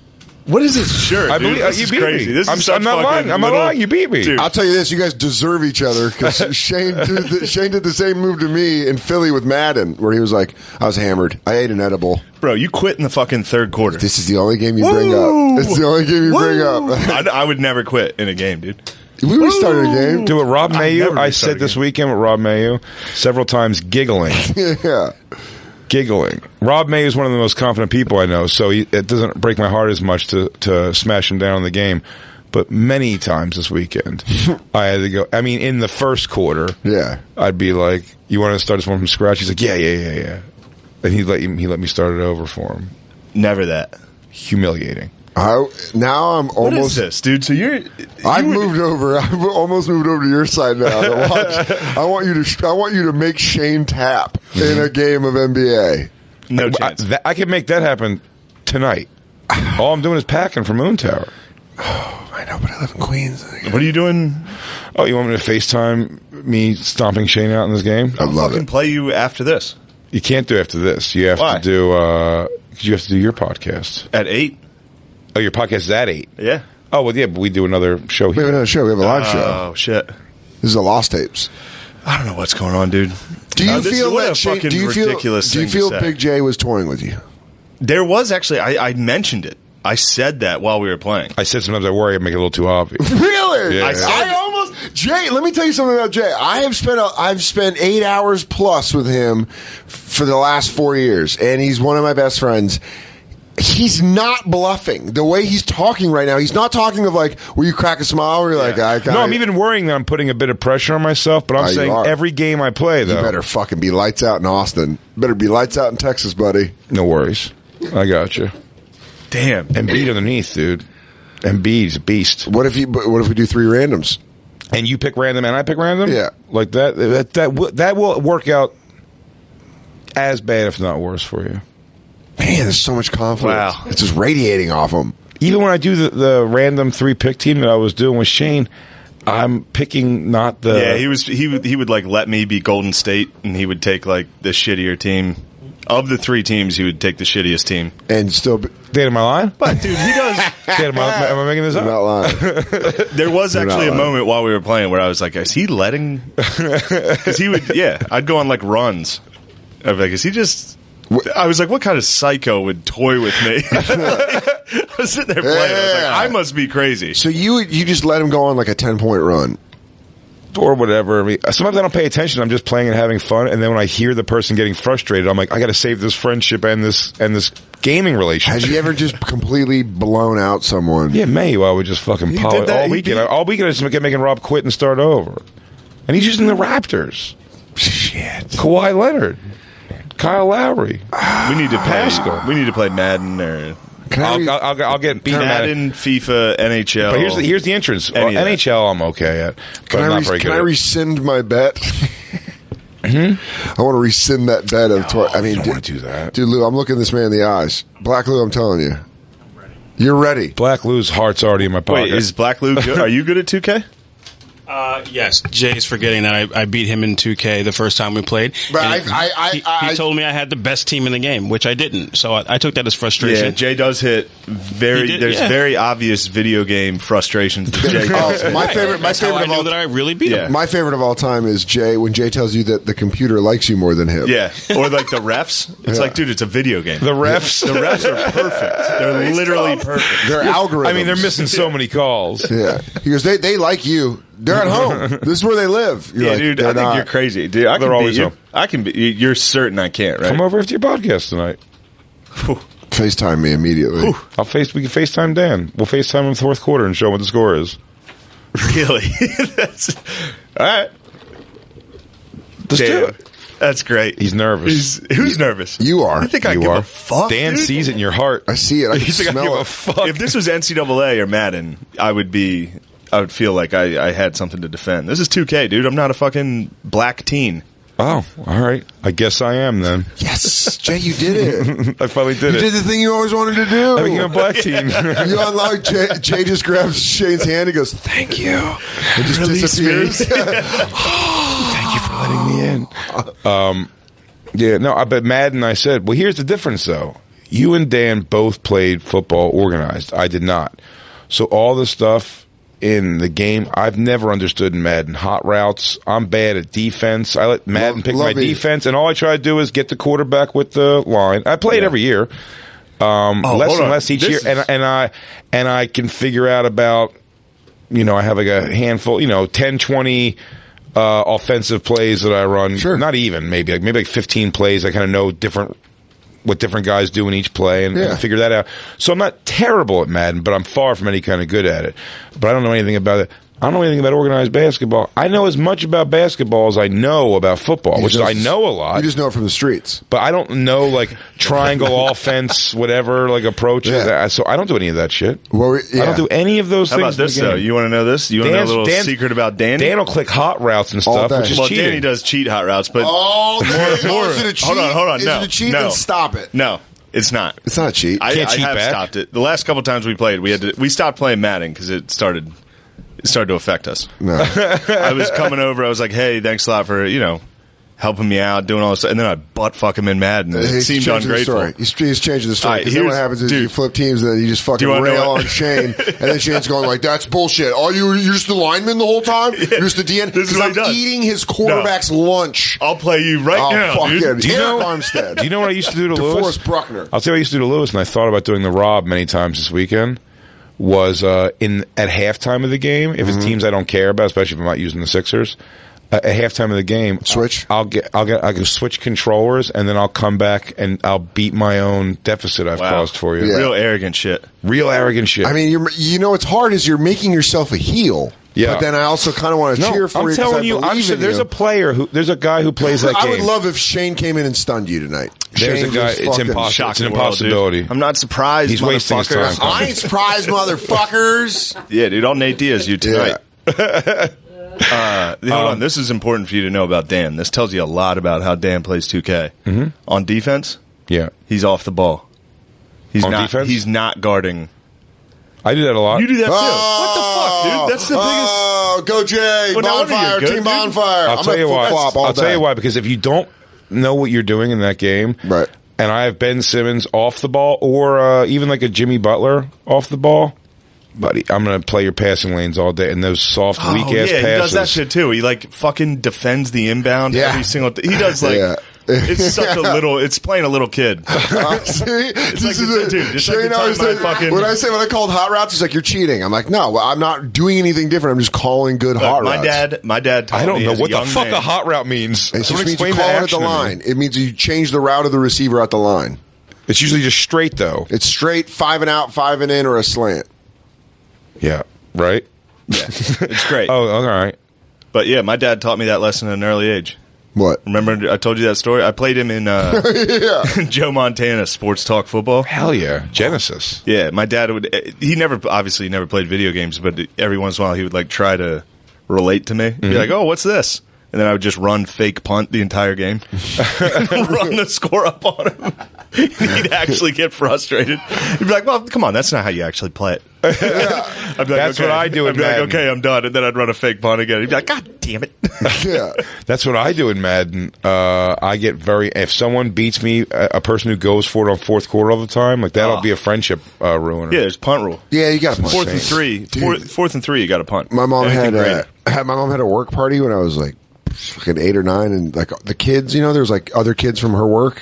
What is this shirt? I believe this you is beat crazy. me. This I'm not lying. I'm not lying. You beat me. Dude. I'll tell you this: you guys deserve each other because Shane did the same move to me in Philly with Madden, where he was like, "I was hammered. I ate an edible." Bro, you quit in the fucking third quarter. This is the only game you bring up. It's the only game you bring up. I would never quit in a game, dude. We restarted a game. Do it, Rob Mayu. I said this weekend with Rob Mayu several times, giggling. Yeah. Giggling. Rob May is one of the most confident people I know, so it doesn't break my heart as much to smash him down in the game. But many times this weekend, I had to go. I mean, in the first quarter, I'd be like, "You want to start this one from scratch?" He's like, "Yeah," and he let me start it over for him. Never that. Humiliating. Now I'm almost. What is this, dude? So I've moved over. I've almost moved over to your side now. To watch. I want you to make Shane tap in a game of NBA. No chance. I can make that happen tonight. All I'm doing is packing for Moon Tower. Oh, I know, but I live in Queens. What are you doing? Oh, you want me to FaceTime me stomping Shane out in this game? I'd love it. Play you after this. You can't do after this. You have to do. You have to do your podcast at 8. Oh, your podcast is at 8. Yeah. Oh well, yeah, but we do another show here. We have another show. We have a live show. Oh shit! This is a Lost Tapes. I don't know what's going on, dude. Do you feel that? Shane, do you feel Big J was toying with you? There was actually. I mentioned it. I said that while we were playing. I said sometimes I worry I make it a little too obvious. Really? Yeah. I almost Jay. Let me tell you something about Jay. I've spent 8 hours plus with him for the last 4 years, and he's one of my best friends. He's not bluffing. The way he's talking right now, he's not talking of like, will you crack a smile? Or you're like, no, I'm even worrying that I'm putting a bit of pressure on myself, but I'm saying every game I play, though. You better fucking be lights out in Austin. Better be lights out in Texas, buddy. No worries. I got you. Damn. Embiid underneath, dude. Embiid's a beast. What if we do 3 randoms? And you pick random and I pick random? Yeah. Like that will work out as bad, if not worse, for you. Man, there's so much confidence. Wow. It's just radiating off him. Even when I do the random 3-pick team that I was doing with Shane, I'm picking not the... Yeah, he would like let me be Golden State, and he would take like the shittier team. Of the 3 teams, he would take the shittiest team. And still... Date, am I lying? But, dude, he does... Am I making this up? You're not lying. There was actually a moment while we were playing where I was like, is he letting... Because he would... Yeah, I'd go on like runs. I'd be like, is he just... I was like, what kind of psycho would toy with me? I was sitting there playing. I was like, I must be crazy. So you just let him go on like a 10-point run. Or whatever. I mean, sometimes I don't pay attention. I'm just playing and having fun. And then when I hear the person getting frustrated, I'm like, I got to save this friendship and this gaming relationship. Has you ever just completely blown out someone? Yeah, Mayu, I would just fucking power all weekend. All weekend I just kept making Rob quit and start over. And he's using the Raptors. Shit. Kawhi Leonard. Kyle Lowry. We need to play Madden or... I'll get beat Madden, FIFA, NHL. But here's the entrance. NHL I'm okay at. Can I rescind my bet? I want to rescind that bet of. I mean, don't want to do that, dude. Lou, I'm looking this man in the eyes. Black Lou, I'm telling you, you're ready. Black Lou's heart's already in my pocket. Wait, is Black Lou good? Are you good at 2K? Yes, Jay's forgetting that I beat him in 2K the first time we played. But he told me I had the best team in the game, which I didn't. So I took that as frustration. Yeah, Jay does hit very obvious video game frustrations. That Jay my favorite of all that I really beat him. My favorite of all time is when Jay tells you that the computer likes you more than him. Yeah, or like the refs. It's like, dude, it's a video game. The refs are perfect. They're literally perfect. They're algorithms. I mean, they're missing so many calls. Yeah, he goes, they like you. They're at home. This is where they live. You're like, dude, I think you're crazy. Dude, I can beat you. I can be. You're certain I can't, right? Come over to your podcast tonight. FaceTime me immediately. We can FaceTime Dan. We'll FaceTime him in the fourth quarter and show him what the score is. Really? That's all right. Let's do it. That's great. He's nervous. Who's nervous? You are. I think I give a fuck. Dan sees it in your heart. I see it. I can smell it. Fuck. If this was NCAA or Madden, I would feel like I had something to defend. This is 2K, dude. I'm not a fucking black teen. Oh, all right. I guess I am then. Yes, Jay, you did it. I finally did You it. did the thing you always wanted to do. I became a black team. You unlock Jay just grabs Shane's hand and goes, "Thank you," and just disappears. Thank you for letting me in. Yeah, no, but Madden, I said, well, here's the difference, though. You and Dan both played football organized. I did not. So all the stuff in the game, I've never understood in Madden. Hot routes, I'm bad at defense. I let Madden pick my defense, and all I try to do is get the quarterback with the line. I play it every year. Less and less each year. And I can figure out about, I have like a handful, 10, 20 offensive plays that I run. Sure. Not even, maybe like 15 plays. I kind of know what different guys do in each play and figure that out. So I'm not terrible at Madden, but I'm far from any kind of good at it. But I don't know anything about it. I don't know anything about organized basketball. I know as much about basketball as I know about football, which I know a lot. You just know it from the streets. But I don't know, like, triangle offense, whatever, like, approach. Yeah. So I don't do any of that shit. Well, I don't do any of those things. How about this, though? You want to know this? You want to know a little secret about Danny? Dan will click hot routes and stuff, which is cheating. Danny does cheat hot routes, but... Is it a cheat? Hold on. Is it a cheat? Then stop it. No. It's not. It's not a cheat. I have stopped it. The last couple times we played, we stopped playing Madden because it started to affect us. No. I was coming over. I was like, "Hey, thanks a lot for helping me out, doing all this," and then I butt fuck him in Madden. It seemed ungrateful. He's changing the story. Because then what happens is you flip teams and then you just fucking rail on Shane, and then Shane's going like, "That's bullshit. You're just the lineman the whole time. You're just the DN." Because I'm eating his quarterback's lunch. I'll play you right now, dude. Do you know Armstead? Do you know what I used to do to Lewis? Bruckner. I'll tell you what I used to do to Lewis, and I thought about doing the Rob many times this weekend. Was at halftime of the game, if it's teams I don't care about, especially if I'm not using the Sixers, at halftime of the game, switch. I can switch controllers, and then I'll come back and I'll beat my own deficit I've caused for you. Yeah. Real arrogant shit. I mean, what's hard is you're making yourself a heel. Yeah. But then I also kind of want to cheer for you. I'm telling you, there's a guy who plays that game. I would love if Shane came in and stunned you tonight. There's a guy. It's impossible. It's an impossibility. World, I'm not surprised. He's wasting his time. I ain't surprised, motherfuckers. Yeah, dude. All Nate Diaz you tonight. Hold on. This is important for you to know about Dan. This tells you a lot about how Dan plays 2K. Mm-hmm. On defense, he's off the ball. Defense? He's not guarding. I do that a lot. You do that too. What the fuck, dude? That's the biggest. Oh, go Jay! Bonfire, team Bonfire. I'll tell you why. I'll tell you why. Because if you don't know what you're doing in that game, right? And I have Ben Simmons off the ball, or even like a Jimmy Butler off the ball, buddy, I'm going to play your passing lanes all day. And those soft, weak ass passes. He does that shit too. He like fucking defends the inbound every single. He does like. Yeah. It's such a little. It's playing a little kid. See, Shane always said, when I called hot routes, he's like, "You're cheating." I'm like, "No, I'm not doing anything different. I'm just calling good hot routes." My dad. Taught I don't me know what the fuck man. a hot route means. It just means you call it at the line. It means you change the route of the receiver at the line. It's usually just straight though. It's straight, 5 and out, 5 and in, or a slant. Yeah. Right. Yeah. It's great. Oh, all right. But yeah, my dad taught me that lesson at an early age. What? Remember I told you that story? I played him in Joe Montana Sports Talk Football. Hell yeah. Genesis. Yeah, my dad he never played video games, but every once in a while he would like try to relate to me. He'd be like, "Oh, what's this?" And then I would just run fake punt the entire game. Run the score up on him. He'd actually get frustrated. He'd be like, "Well, come on, that's not how you actually play it." I'd be like, that's what I do in Madden. Like, "Okay, I'm done." And then I'd run a fake punt again. He'd be like, "God damn it." Yeah. That's what I do in Madden. I get if someone beats me, a person who goes for it on fourth quarter all the time, like that'll be a friendship ruiner. Yeah, there's punt rule. Yeah, you got to punt. Fourth and three, you got to punt. My mom had a work party when I was like fucking 8 or 9, and like the kids, there's like other kids from her work,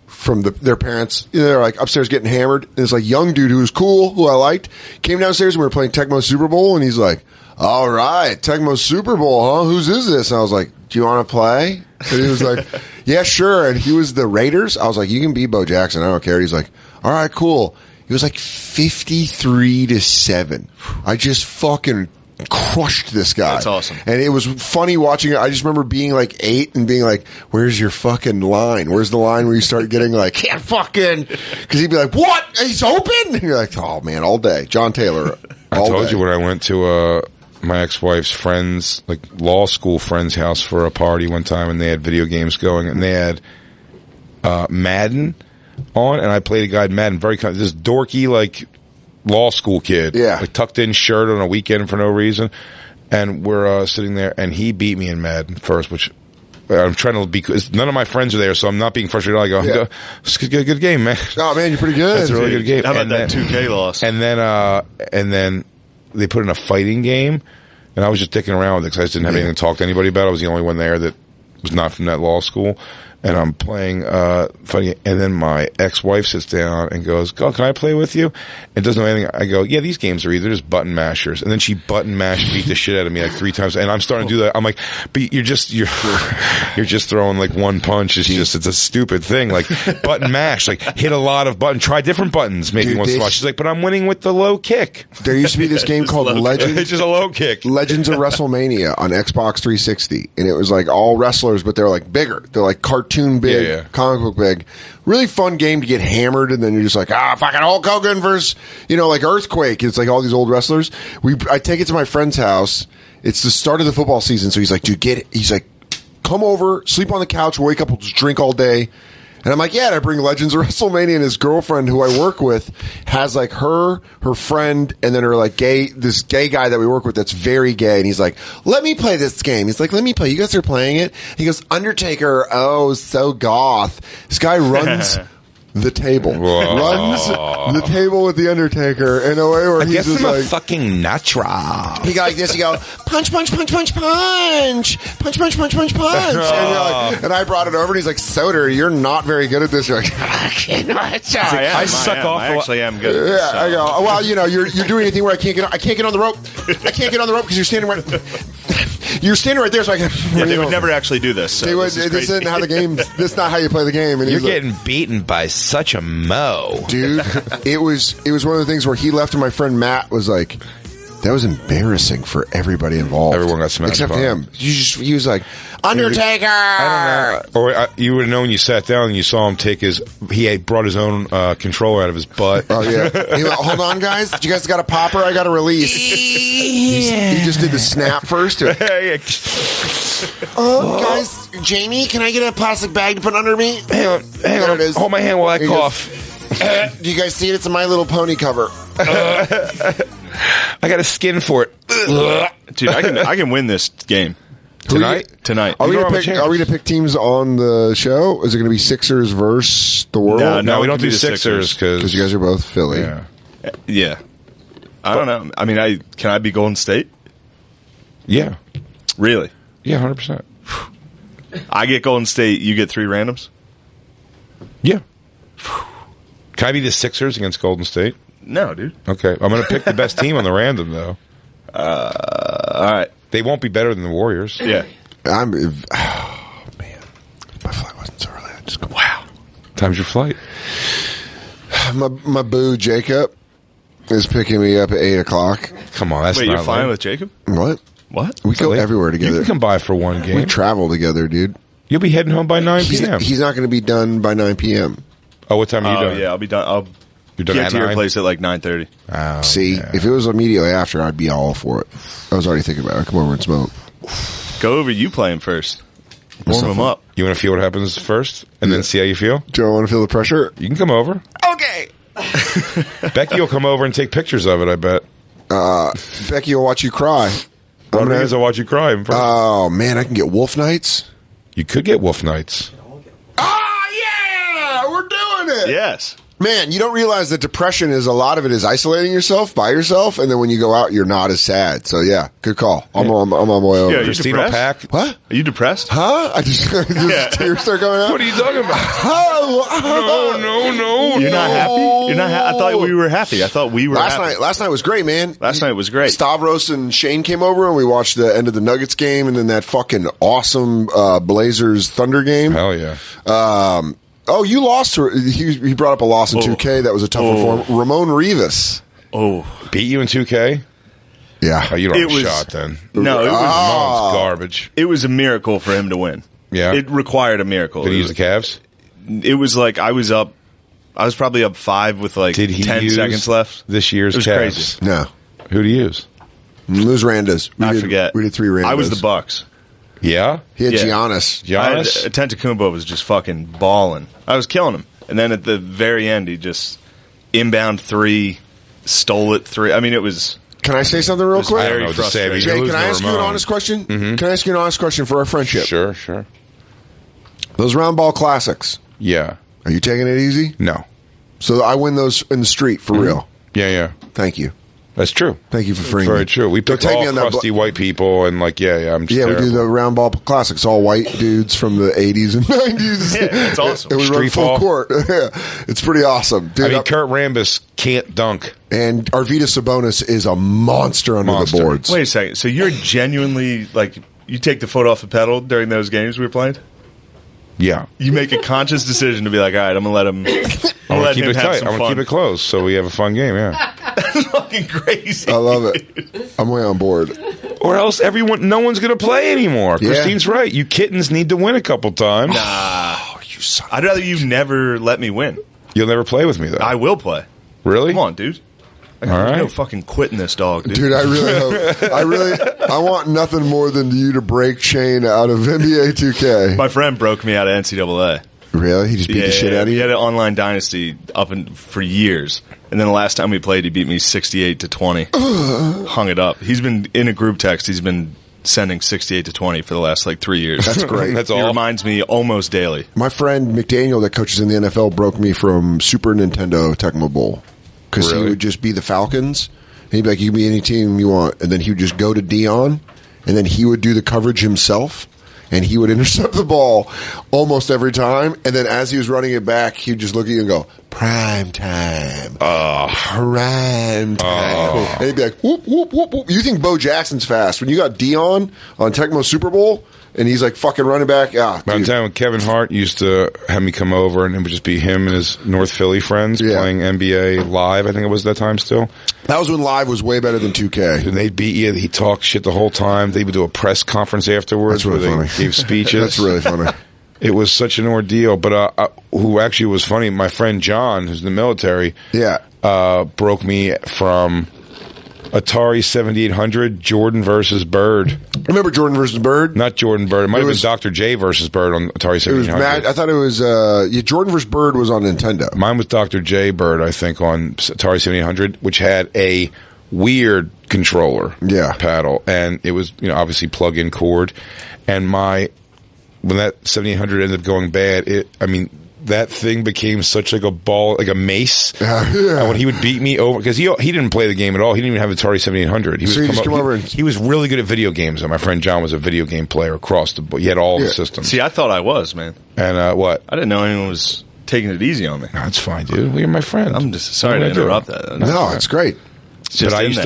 from their parents, they're like upstairs getting hammered. And this like young dude who was cool, who I liked, came downstairs and we were playing Tecmo Super Bowl, and he's like, "All right, Tecmo Super Bowl, huh? Whose is this?" And I was like, "Do you want to play?" And he was like, "Yeah, sure." And he was the Raiders. I was like, "You can be Bo Jackson. I don't care." He's like, All right, cool. It was like 53-7. I just fucking crushed this guy. That's awesome. And it was funny watching it. I just remember being like 8 and being like, where's your fucking line? Where's the line where you start getting like, can't fucking, because he'd be like, what? He's open? And you're like, oh man, all day. John Taylor. I told you when I went to my ex-wife's friends, like law school friend's house for a party one time, and they had video games going, and they had Madden on, and I played a guy in Madden, this dorky, like, law school kid, like tucked in shirt on a weekend for no reason, and we're sitting there, and he beat me in Madden first, which I'm trying to be. None of my friends are there, so I'm not being frustrated. I go, it's a good game, man. Oh man, you're pretty good. It's a really good game. How about that 2K loss? And then they put in a fighting game, and I was just dicking around with it because I just didn't have anything to talk to anybody about. I was the only one there that was not from that law school. And I'm playing fighting, and then my ex-wife sits down and goes, "Oh, can I play with you?" And doesn't know anything. I go, "Yeah, these games are either just button mashers." And then she button mashed, beat the shit out of me like 3 times. And I'm starting to do that. I'm like, "But you're just throwing like one punch. It's a stupid thing. Like button mash, like hit a lot of buttons. Try different buttons maybe once in a while." She's like, "But I'm winning with the low kick." There used to be this game called Legends. It's just a low kick. Legends of WrestleMania on Xbox 360, and it was like all wrestlers, but they're like bigger. They're like cartoon big, comic book big. Really fun game to get hammered, and then you're just like, fucking Hulk Hogan versus, like Earthquake. It's like all these old wrestlers. I take it to my friend's house. It's the start of the football season, so he's like, dude, he's like, come over, sleep on the couch, wake up, we'll just drink all day. And I'm like, yeah, and I bring Legends of WrestleMania, and his girlfriend, who I work with, has like her friend, and then her like this gay guy that we work with that's very gay. And he's like, let me play this game. He's like, let me play. You guys are playing it? He goes, Undertaker. Oh, so goth. This guy runs the table. Whoa. Runs the table with the Undertaker in a way where I he's guess just I'm like, a fucking natural. he got like this. You go, punch, punch, punch, punch, punch, punch, punch, punch, punch, punch. And, you're like, and I brought it over, and he's like, Soder, you're not very good at this. You're like, I actually am good. Yeah, so. I go, well, you're doing anything where I can't get on the rope. I can't get on the rope because you're standing right. You're standing right there, so I can. Yeah, they would never actually do this. So this isn't how the game. This is not how you play the game. And you're getting beaten by such a mo, dude. It was one of the things where he left, and my friend Matt was like, "That was embarrassing for everybody involved. Everyone got smacked except him. He was like, Undertaker. I don't know. Or you would have known when you sat down and you saw him he had brought his own controller out of his butt. Oh yeah. He went, hold on, guys. You guys got a popper? I got a release. He just did the snap first. Guys, Jamie, can I get a plastic bag to put under me? Hang on. It is. Hold my hand while I cough. Do you guys see it? It's a My Little Pony cover. I got a skin for it. Dude, I can win this game. Tonight. Are we going to pick teams on the show? Is it going to be Sixers versus the world? No, we don't do Sixers because you guys are both Philly. Yeah. I don't know. I mean, can I be Golden State? Yeah. Really? Yeah, 100%. I get Golden State. You get 3 randoms. Yeah. Can I be the Sixers against Golden State? No, dude. Okay, I'm going to pick the best team on the random though. All right. They won't be better than the Warriors. Yeah. Oh, man. My flight wasn't so early. I just go, wow. Time's your flight. My boo, Jacob, is picking me up at 8 o'clock. Come on, that's Wait, not you're flying late. with Jacob? What? We go everywhere together. You can come by for one game. We travel together, dude. You'll be heading home by 9 p.m. He's not going to be done by 9 p.m. Oh, what time are you done? Yeah, I'll be done. I'll You're done get at to your 9? place at like 9:30. Oh, See, yeah. if it was immediately after, I'd be all for it. I was already thinking about it. Come over and smoke. Go over. You play him first. Warm him up. You want to feel what happens first, and then see how you feel? Do I want to feel the pressure? You can come over. Okay. Becky will come over and take pictures of it, I bet. Becky will watch you cry. Rodriguez will watch you cry in person. Oh, man, I can get wolf nights. You could get wolf nights. Oh, yeah! We're doing it! Yes. Man, you don't realize that depression is a lot of it is isolating yourself by yourself, and then when you go out, you're not as sad. So, yeah, good call. I'm on my way over. Yeah, you Christina depressed? Pack. What? Are you depressed? Huh? I just tears start going out. What are you talking about? Oh, No. You're not happy? You're not happy? I thought we were happy. I thought we were happy. Last night was great, man. Last night was great. Stavros and Shane came over, and we watched the end of the Nuggets game, and then that fucking awesome Blazers Thunder game. Hell yeah. Oh, you lost to he brought up a loss in 2K. That was a tough one for him. Ramon Rivas. Oh. Beat you in 2K? Yeah. Oh, you don't have a shot then. No, it was Ramon's garbage. It was a miracle for him to win. Yeah. It required a miracle. Did he use the Cavs? It was like I was probably up 5 with like 10 seconds left. This year's it was Cavs? crazy. No. Who'd he use? It was Randas. I forget. We did 3 Randas. I was the Bucks. Yeah? He had Giannis. Antetokounmpo was just fucking balling. I was killing him. And then at the very end, he just inbound 3, stole it 3. I mean, it was... Can I say something real quick? Very frustrating. Jay, can I ask you an honest question? Mm-hmm. Can I ask you an honest question for our friendship? Sure. Those round ball classics. Yeah. Are you taking it easy? No. So I win those in the street for real. Yeah. Thank you. That's true. Thank you for freeing Very me. true. We pick all crusty white people and like, I'm just we do the round ball classics. All white dudes from the 80s and 90s. Yeah, that's awesome. And we run full court. It's pretty awesome. Dude, I mean, Kurt Rambis can't dunk. And Arvydas Sabonis is a monster under the boards. Wait a second. So you're genuinely, like, you take the foot off the pedal during those games we were playing? Yeah. You make a conscious decision to be like, all right, I'm going to let him I'm going to keep it tight. I'm going to keep it close so we have a fun game, That's fucking crazy. I love it. I'm way on board. Or else no one's going to play anymore. Yeah. Christine's right. You kittens need to win a couple times. Nah. Oh, you son. I'd rather you never let me win. You'll never play with me, though. I will play. Really? Come on, dude. All right. No fucking quitting this dog, dude. Dude, I really hope. I want nothing more than you to break Shane out of NBA 2K. My friend broke me out of NCAA. Really? He just beat the shit out of you? He had an online dynasty for years. And then the last time we played, he beat me 68-20. Hung it up. He's been in a group text. He's been sending 68-20 for the last 3 years. That's great. That's He all. reminds me almost daily. My friend McDaniel that coaches in the NFL broke me from Super Nintendo Tecmo Bowl. Because he would just be the Falcons. And he'd be like, you can be any team you want. And then he would just go to Dion. And then he would do the coverage himself. And he would intercept the ball almost every time. And then as he was running it back, he'd just look at you and go, prime time. Prime time. And he'd be like, whoop, whoop, whoop, whoop. You think Bo Jackson's fast. When you got Dion on Tecmo Super Bowl, and he's like fucking running back. One time when Kevin Hart used to have me come over, and it would just be him and his North Philly friends playing NBA Live, I think it was that time still. That was when Live was way better than 2K. And they'd beat you. He talked shit the whole time. They would do a press conference afterwards That's really where funny. they gave speeches. That's really funny. It was such an ordeal. But who actually was funny, my friend John, who's in the military, broke me from Atari 7800, Jordan versus Bird. Remember Jordan versus Bird? Not Jordan Bird. It might have been Dr. J versus Bird on Atari 7800. It was Matt. I thought it was Jordan versus Bird was on Nintendo. Mine was Dr. J Bird, I think, on Atari 7800, which had a weird controller paddle, and it was obviously plug-in cord. And when that 7800 ended up going bad, that thing became such like a ball, like a mace. And when he would beat me over, because he didn't play the game at all. He didn't even have Atari 7800. He was really good at video games. And my friend John was a video game player across the board. He had all the systems. See, I thought I was, man. And what? I didn't know anyone was taking it easy on me. No, it's fine, dude. Well, you're my friend. I'm just sorry to interrupt that. No, it's great. But I used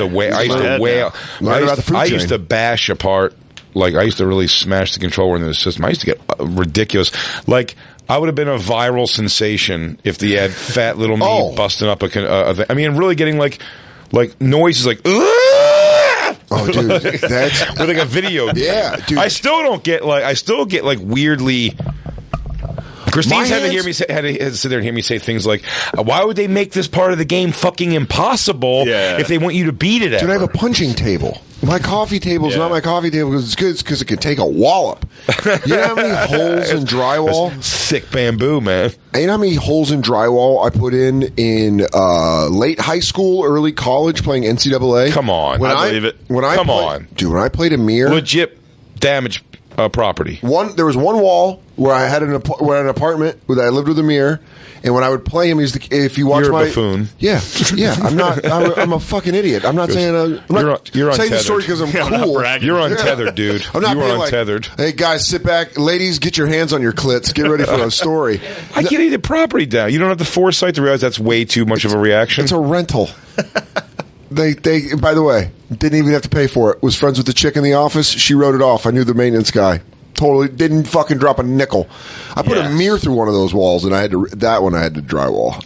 to bash apart. Like, I used to really smash the controller into the system. I used to get ridiculous. Like, I would have been a viral sensation if they had fat little me busting up a thing. I mean, really getting like noises like, oh, dude, that's with like a video. Yeah, dude. I still get weirdly. Christine's had to sit there and hear me say things like, "Why would they make this part of the game fucking impossible if they want you to beat it?" Dude, I have a punching table. My coffee table's not my coffee table because it's good. It's because it can take a wallop. You know how many holes in drywall? Sick bamboo, man. You know how many holes in drywall I put in late high school, early college playing NCAA? Come on, I believe it. When I played a mirror, legit damage property. There was one wall where I had an apartment where I lived with a mirror, and when I would play him, if you watch You're my a buffoon. Yeah. I'm not. I'm a fucking idiot. I'm not saying you're saying the untethered. story because I'm cool. You're untethered, dude. I'm not you being are untethered. Hey guys, sit back. Ladies, get your hands on your clits. Get ready for a story. I get the property down. You don't have the foresight to realize that's way too much of a reaction. It's a rental. They by the way, didn't even have to pay for it. Was friends with the chick in the office. She wrote it off. I knew the maintenance guy. Totally didn't fucking drop a nickel. I put a mirror through one of those walls, and I had to drywall.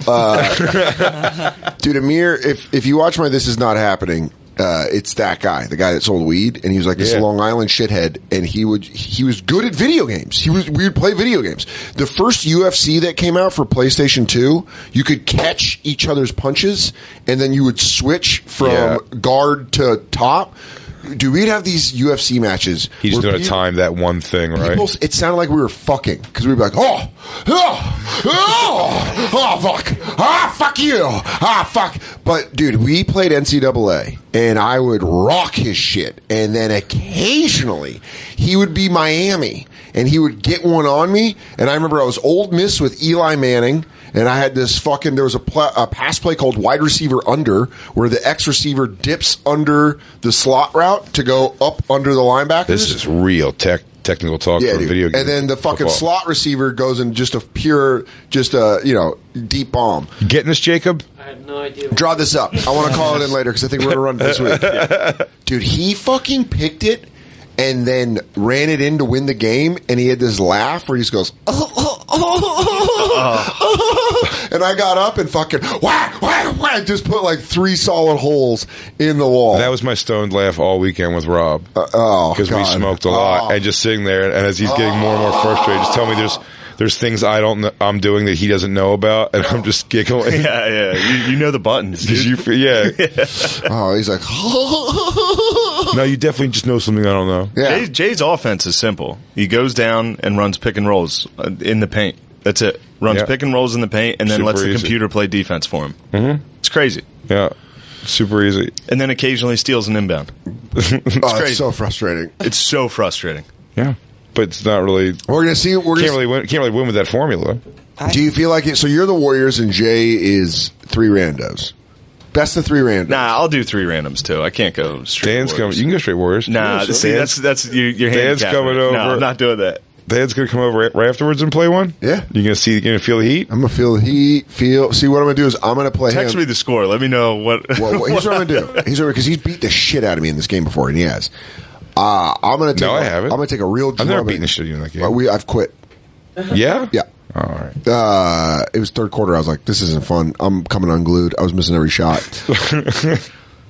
Dude, Amir, if you watch my This Is Not Happening, it's that guy, the guy that sold weed, and he was like this Long Island shithead, and he was good at video games. We would play video games. The first UFC that came out for PlayStation 2, you could catch each other's punches, and then you would switch from guard to top. Dude, we'd have these UFC matches. He just doing a time that one thing, right? It sounded like we were fucking, because we'd be like, fuck, fuck you, fuck. But dude, we played NCAA, and I would rock his shit, and then occasionally he would be Miami, and he would get one on me, and I remember I was Ole Miss with Eli Manning, and I had this there was a pass play called wide receiver under, where the X receiver dips under the slot route to go up under the linebackers. This is real technical talk for video games. And then the fucking slot receiver goes in just a pure, deep bomb. You getting this, Jacob? I have no idea. Draw this up. I want to call it in later because I think we're going to run this week. Dude, he fucking picked it and then ran it in to win the game, and he had this laugh where he just goes, and I got up and fucking just put like 3 solid holes in the wall. That was my stoned laugh all weekend with Rob. Because we smoked a lot, and just sitting there, and as he's getting more and more frustrated, just tell me there's things I'm doing that he doesn't know about, and I'm just giggling. Yeah. You know the buttons, dude. Oh, he's like, no, you definitely just know something I don't know. Yeah. Jay's offense is simple. He goes down and runs pick and rolls in the paint. That's it. Runs pick and rolls in the paint, and then lets the computer play defense for him. Mm-hmm. It's crazy. Yeah. Super easy. And then occasionally steals an inbound. It's crazy. It's so frustrating. It's so frustrating. Yeah. But it's not really. We're gonna see. Can't really win with that formula. Do you feel like it? So you're the Warriors, and Jay is 3 randos. Best of 3 randoms. Nah, I'll do 3 randoms too. I can't go straight. Dan's coming. You can go straight Warriors. Nah, see, that's your Dan's coming over. No, I'm not doing that. Dan's gonna come over right afterwards and play one. Yeah, you're gonna feel the heat. I'm gonna feel the heat. See what I'm gonna do is I'm gonna play. Text me the score. Let me know what. Well, here's what I'm gonna do. Because he's beat the shit out of me in this game before, and he has. I'm gonna take. No, I haven't. I'm gonna take a real. I've never beaten the shit out of you in that game. I've quit. Yeah. Yeah. All right. It was third quarter. I was like, this isn't fun. I'm coming unglued. I was missing every shot.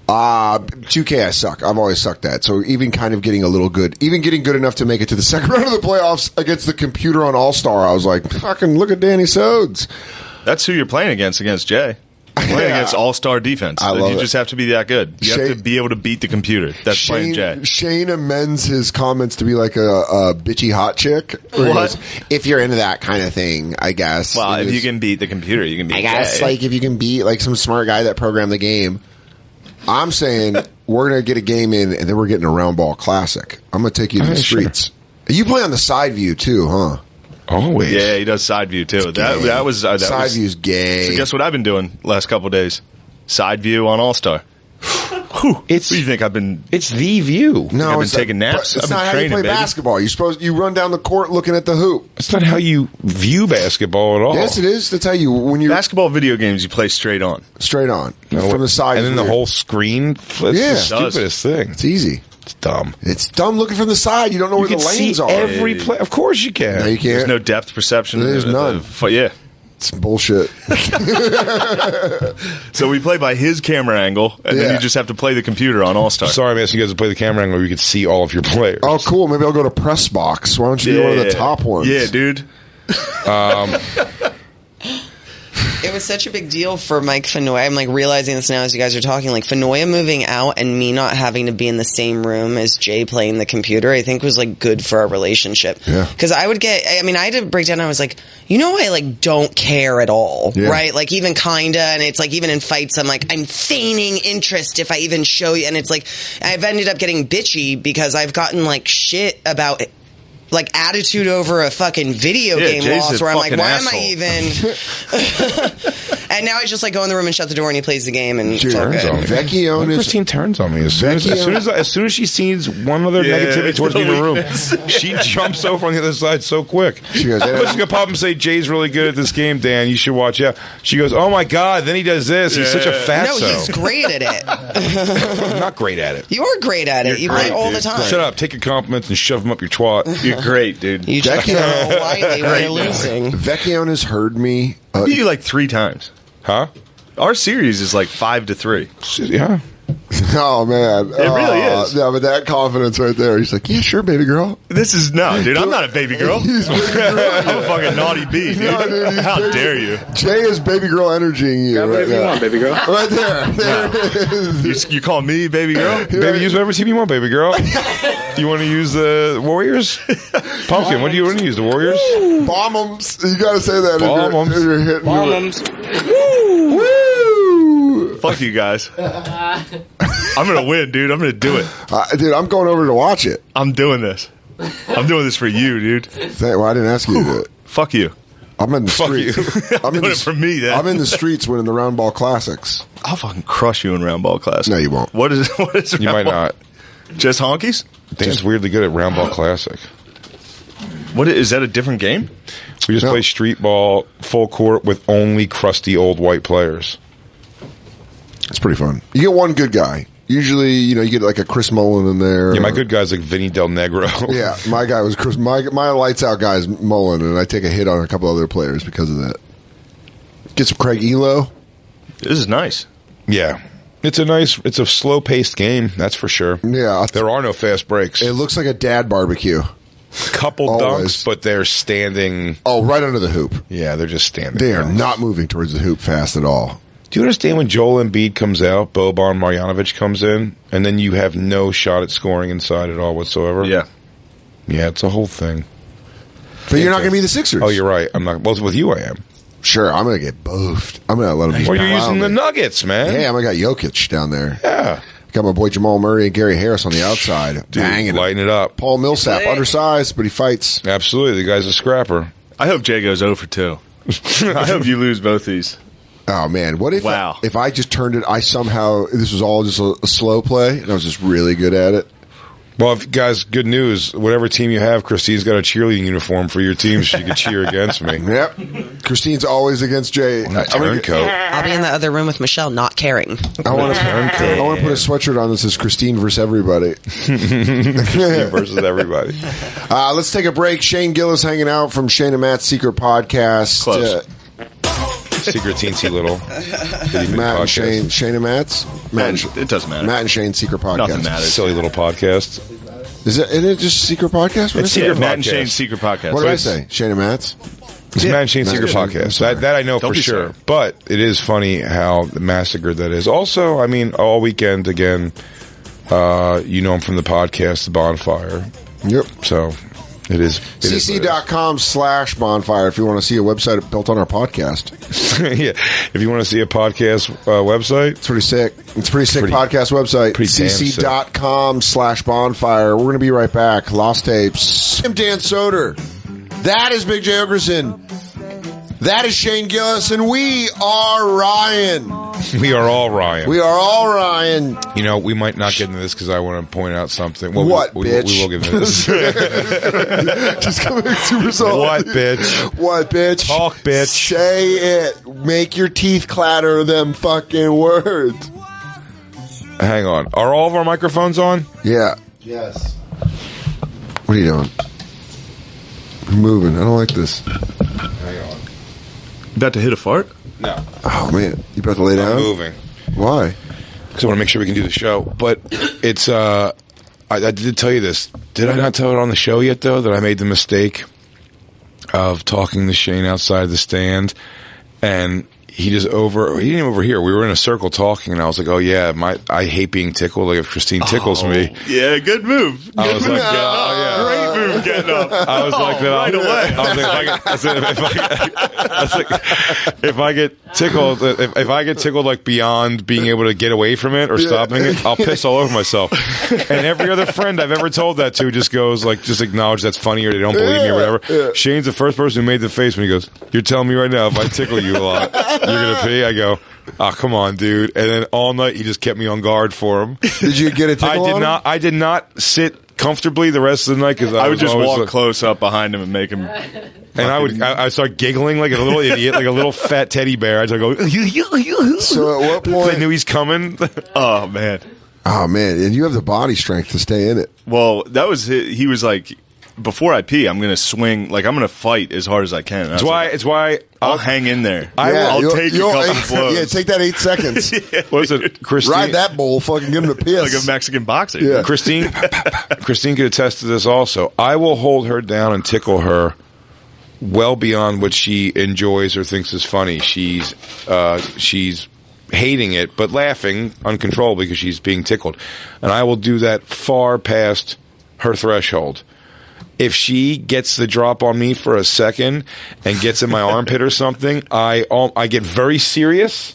2K, I suck. I've always sucked at. So even kind of getting a little good, even getting good enough to make it to the second round of the playoffs against the computer on All-Star, I was like, fucking look at Danny Sodes. That's who you're playing against Jay. Playing against all-star defense. You just have to be that good. You have to be able to beat the computer. That's playing Jay. Shane amends his comments to be like a bitchy hot chick. What? Goes, if you're into that kind of thing, I guess. Well, if you can beat the computer, you can beat Jay. I guess, like, if you can beat, like, some smart guy that programmed the game. I'm saying we're going to get a game in, and then we're getting a round ball classic. I'm going to take you to the streets. Sure. You play on the side view, too, huh? Always. Yeah, he does side view too. That was side view's gay. So guess what I've been doing last couple of days? Side view on All Star. What do you think I've been? It's the view. No, I've been taking naps. It's not how you play basketball. You run down the court looking at the hoop. It's not how you view basketball at all. Yes, it is. That's how you basketball video games you play straight on from the side, and then the whole screen. It's the stupidest thing. It's easy. It's dumb. It's dumb looking from the side. You don't know where the lanes are. Every play. Of course you can. No, you can't. There's no depth perception. There's none. Yeah. It's bullshit. So we play by his camera angle, and then you just have to play the computer on All-Star. Sorry, I'm asking you guys to play the camera angle where you can see all of your players. Oh, cool. Maybe I'll go to press box. Why don't you do one of the top ones? Yeah, dude. It was such a big deal for Mike Fenoya. I'm like realizing this now as you guys are talking. Like Fenoya moving out and me not having to be in the same room as Jay playing the computer, I think was like good for our relationship. Yeah. Because I had to break down. I was like, I like don't care at all, right? Like even kinda, and it's like even in fights, I'm like I'm feigning interest if I even show you, and it's like I've ended up getting bitchy because I've gotten like shit about it. Like attitude over a fucking video game Jay's loss where I'm like, why asshole. am I even? And now I just like go in the room and shut the door and he plays the game and turns on me. Christine turns on me as soon as she sees one other negativity towards me in the room. She jumps over on the other side so quick. She goes, "I'm just gonna pop and say Jay's really good at this game, Dan. You should watch out." She goes, "Oh my god!" Then he does this. He's such a fatso. No, he's great at it. I'm not great at it. You are great at it. You play all the time. Shut up. Take your compliments and shove them up your twat. great, dude. You just throw Wiley when you're losing. Vecchione has heard me. I beat you like 3 times. Huh? Our series is like 5-3. Yeah. Oh man, It really is. Yeah, but that confidence right there. He's like, yeah, sure, baby girl. This is dude. I'm not a baby girl. He's baby girl. I'm a fucking naughty bee, dude. No, dude, How dare you? Jay is baby girl energying you right now. on, baby girl. Right there. There it is. You call me baby girl? Baby, use whatever team you want, baby girl. You want to use the Warriors? Pumpkin, what do you want to use? The Warriors? Bombums. You gotta say that. Bombums. If you're hitting Bombums. Woo! Fuck you guys. I'm gonna win, dude. I'm gonna do it. Dude, I'm going over to watch it. I'm doing this. I'm doing this for you, dude. Well, I didn't ask you to do it. Fuck you. I'm in the streets. I'm doing it for me, then. I'm in the streets winning the round ball classics. I'll fucking crush you in round ball class. No, you won't. What is You might not. Just honkies? Dan's weirdly good at Round Ball Classic. What is that? A different game? We just play street ball full court with only crusty old white players. It's pretty fun. You get one good guy. Usually, you get like a Chris Mullen in there. Yeah, my good guy's like Vinny Del Negro. Yeah, my guy was Chris. My lights out guy is Mullen, and I take a hit on a couple other players because of that. Get some Craig Elo. This is nice. Yeah. It's a slow paced game, that's for sure. Yeah. There are no fast breaks. It looks like a dad barbecue. Couple Always. dunks, but they're standing. Oh, right under the hoop. Yeah, they're just standing. They are not moving towards the hoop fast at all. Do you understand when Joel Embiid comes out, Boban Marjanovic comes in, and then you have no shot at scoring inside at all whatsoever? Yeah. Yeah, it's a whole thing. But you're not going to be the Sixers. Oh, you're right. I'm not. Well, with you, I am. Sure, I'm going to get boofed. I'm going to let him. Well, you're using the Nuggets, man. Yeah, I'm going to got Jokic down there. Yeah. Got my boy Jamal Murray and Gary Harris on the outside. Dude, lighten it up. Paul Millsap, undersized, but he fights. Absolutely. The guy's a scrapper. I hope Jay goes 0 for 2. I hope you lose both these. Oh, man. What if Wow. if I just turned it, this was all just a slow play, and I was just really good at it? Well, guys, good news. Whatever team you have, Christine's got a cheerleading uniform for your team so you can cheer against me. Yep. Christine's always against Jay. Turncoat. I'll be in the other room with Michelle, not caring. I want to put a sweatshirt on that says Christine versus everybody. Christine versus everybody. Let's take a break. Shane Gillis hanging out from Shane and Matt's Secret Podcast. Close. Secret Teensy Little. Matt and Shane and Matt's? It doesn't matter. Matt and Shane's Secret Podcast. Nothing matters. Silly little podcast. Isn't it just Secret Podcast? It's Secret Matt and Podcast. Shane's Secret Podcast. What did I say? Shane and Matt's? It's Matt and Shane's Secret Shane. Podcast. That I know Don't for be sure. sorry. But it is funny how massacred that is. Also, I mean, all weekend again, I'm from the podcast, The Bonfire. Yep. So it is. cc.com/bonfire if you want to see a website built on our podcast. Yeah. If you want to see a podcast website, It's pretty sick. It's a pretty sick podcast website. pretty damn sick. cc.com/bonfire. We're going to be right back. Lost Tapes. I'm Dan Soder. That is Big J. Ogerson. That is Shane Gillis. And we are Ryan. we are all Ryan. We are all Ryan. We might not get into this because I want to point out something. Well, What, we bitch? will get into this. Just coming super salty. What, bitch? What, bitch? Talk, bitch. Say it. Make your teeth clatter them fucking words. Hang on. Are all of our microphones on? Yeah. Yes. What are you doing? You're moving. I don't like this. Hang on. About to hit a fart? No. Oh, man. You about to lay down? I'm moving. Why? Because I want to make sure we can do the show. But it's, I did tell you this. Did I not tell it on the show yet, though, that I made the mistake of talking to Shane outside the stand, and he didn't even overhear. We were in a circle talking, and I was like, oh, yeah, I hate being tickled. Like, if Christine tickles me. Yeah, good move. I was like, yeah. Great move getting up. I was like, right away. If I get tickled like beyond being able to get away from it or stopping it, I'll piss all over myself. And every other friend I've ever told that to just goes like, just acknowledge that's funny or they don't believe me or whatever. Yeah. Shane's the first person who made the face when he goes, "You're telling me right now if I tickle you a lot, you're gonna pee?" I go, "Oh, come on, dude." And then all night he just kept me on guard for him. Did you get a tickle on him? I did not sit comfortably the rest of the night because I would just walk like, close up behind him and make him. and I start giggling like a little idiot, like a little fat teddy bear. I just go. So at what I point? knew he's coming. Oh man. Oh, man. And you have the body strength to stay in it. Well, that was he was like, before I pee, I'm gonna swing. Like I'm gonna fight as hard as I can. It's why I'll hang in there. I'll take a couple blows. Yeah, take that 8 seconds. What is it, Christine? Ride that bull. Fucking give him a piss. Like a Mexican boxer. Yeah. Christine could attest to this also. I will hold her down and tickle her well beyond what she enjoys or thinks is funny. She's hating it, but laughing uncontrollably because she's being tickled. And I will do that far past her threshold. If she gets the drop on me for a second and gets in my armpit or something, I get very serious.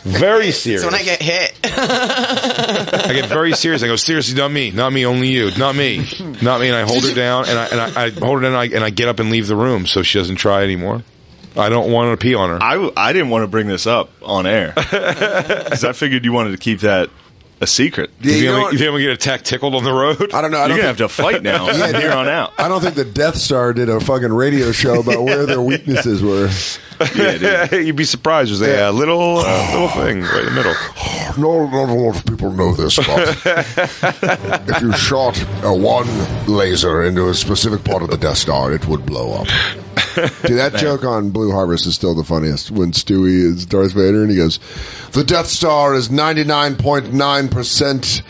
Very serious. So when I get hit. I get very serious. I go, seriously, not me, only you, not me. And I hold her down, and I hold her down, and I get up and leave the room so she doesn't try anymore. I don't want to pee on her. I didn't want to bring this up on air because I figured you wanted to keep that a secret. You think I'm going to get attacked tickled on the road? I don't know. You're going to have to fight now from here on out. I don't think the Death Star did a fucking radio show about where their weaknesses were. Yeah, you'd be surprised. There's a little thing right in the middle. No, not a lot of people know this, but if you shot one laser into a specific part of the Death Star, it would blow up. Dude, that joke on Blue Harvest is still the funniest. When Stewie is Darth Vader and he goes, "The Death Star is 99.9%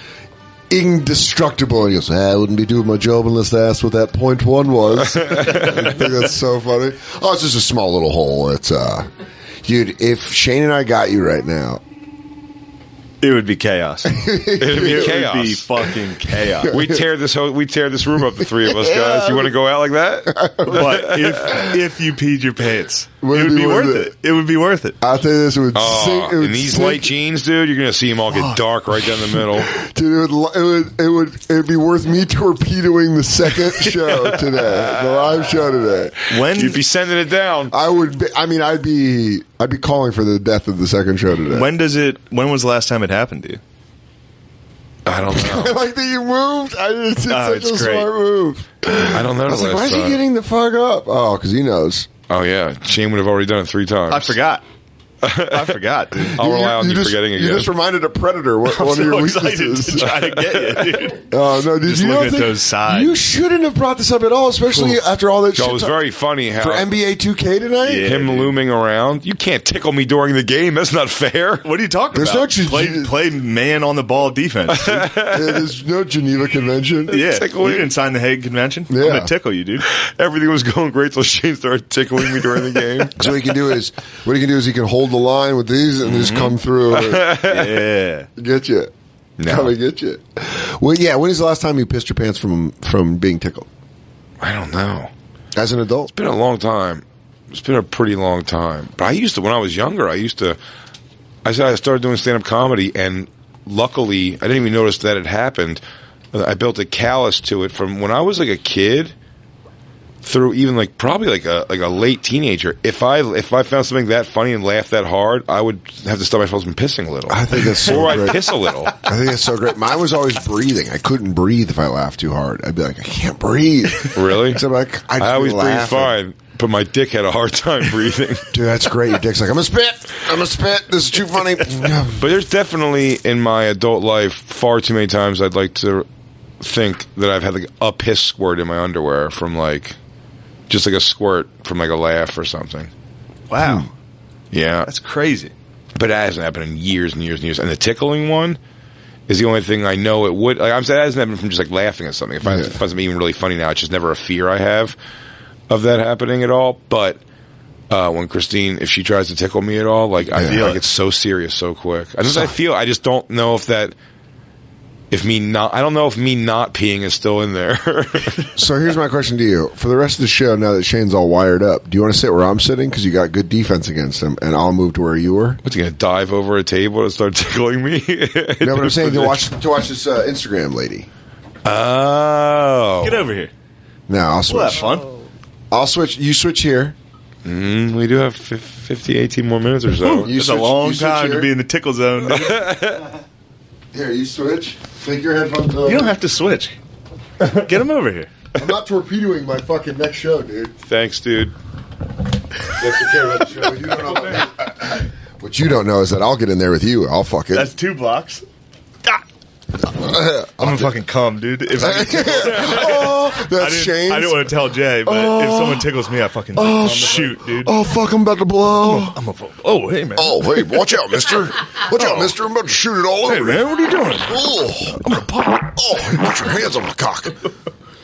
indestructible." And he goes, "I wouldn't be doing my job unless they asked what that 0.1 was." I think that's so funny. Oh, it's just a small little hole. It's dude, if Shane and I got you right now, it would be chaos. It'd be chaos. It would be fucking chaos. We tear this room up, the three of us guys. You want to go out like that? But if you peed your pants, it would be worth it. It would be worth it. I think this would sink. In these light jeans, dude, you're gonna see them all get dark right down the middle. Dude, it would be worth me torpedoing the second show today, the live show today. When you'd be sending it down, I'd be calling for the death of the second show today. When was the last time it happened to you? I don't know. I like that you moved. It's such a smart move. I don't know. I was like, why is he getting the fuck up? Oh, because he knows. Oh yeah, Shane would have already done it 3 times. I forgot, dude. I'll rely on you forgetting again. You just reminded a predator one of your weaknesses. To try to get you, dude. Oh no! Did just you look at those sides. You shouldn't have brought this up at all, especially after all that shit. It was very funny how for NBA 2K tonight. Yeah, him looming around. You can't tickle me during the game. That's not fair. What are you talking about? Play man on the ball defense. There's no Geneva Convention. Yeah, you didn't sign the Hague Convention. Yeah. I'm gonna tickle you, dude. Everything was going great till Shane started tickling me during the game. So what he can do is he can hold the line with these and just come through. Yeah, get you. No. Come and get you. Well, yeah. When is the last time you pissed your pants from being tickled? I don't know. As an adult, it's been a long time. It's been a pretty long time. But I used to, when I was younger, I started doing stand-up comedy, and luckily, I didn't even notice that it happened. I built a callus to it from when I was like a kid through even probably like a late teenager. If I found something that funny and laughed that hard, I would have to stop myself from pissing a little. I think that's so or great. I'd piss a little. I think that's so great. Mine was always breathing. I couldn't breathe if I laughed too hard. I'd be like, I can't breathe. Really? So I always breathe fine, but my dick had a hard time breathing. Dude, that's great. Your dick's like, I'm gonna spit. This is too funny. But there's definitely in my adult life far too many times I'd like to think that I've had like a piss squirt in my underwear from just like a squirt from like a laugh or something. Wow. Yeah. That's crazy. But that hasn't happened in years and years and years. And the tickling one is the only thing I know it would. Like I'm saying, it hasn't happened from just like laughing at something. If I find something even really funny now, it's just never a fear I have of that happening at all. But when Christine, if she tries to tickle me at all, I feel like it's so serious so quick. I just don't know if that. I don't know if me not peeing is still in there. So here's my question to you. For the rest of the show, now that Shane's all wired up, do you want to sit where I'm sitting? Because you got good defense against him, and I'll move to where you were. What's he going to dive over a table and start tickling me? No, but I'm saying to watch this Instagram lady. Oh. Get over here. No, I'll switch. We'll have fun. I'll switch. You switch here. We do have 18 more minutes or so. It's a long time to be in the tickle zone. Here, you switch. Take your headphones over. You don't have to switch. Get him over here. I'm not torpedoing my fucking next show, dude. Thanks, dude. That's okay about the show. You don't know about me. What you don't know is that I'll get in there with you. I'll fuck it. That's 2 blocks. Ah. I'm gonna fucking come, dude. If I that's Shane. I didn't want to tell Jay, but if someone tickles me, I fucking shoot, dude. Oh, fuck, I'm about to blow. Oh, hey, man. Oh, hey, watch out, mister. Watch out, mister. I'm about to shoot it all over. Hey, man, what are you doing? Oh, I'm going to pop. Oh, put your hands on my cock.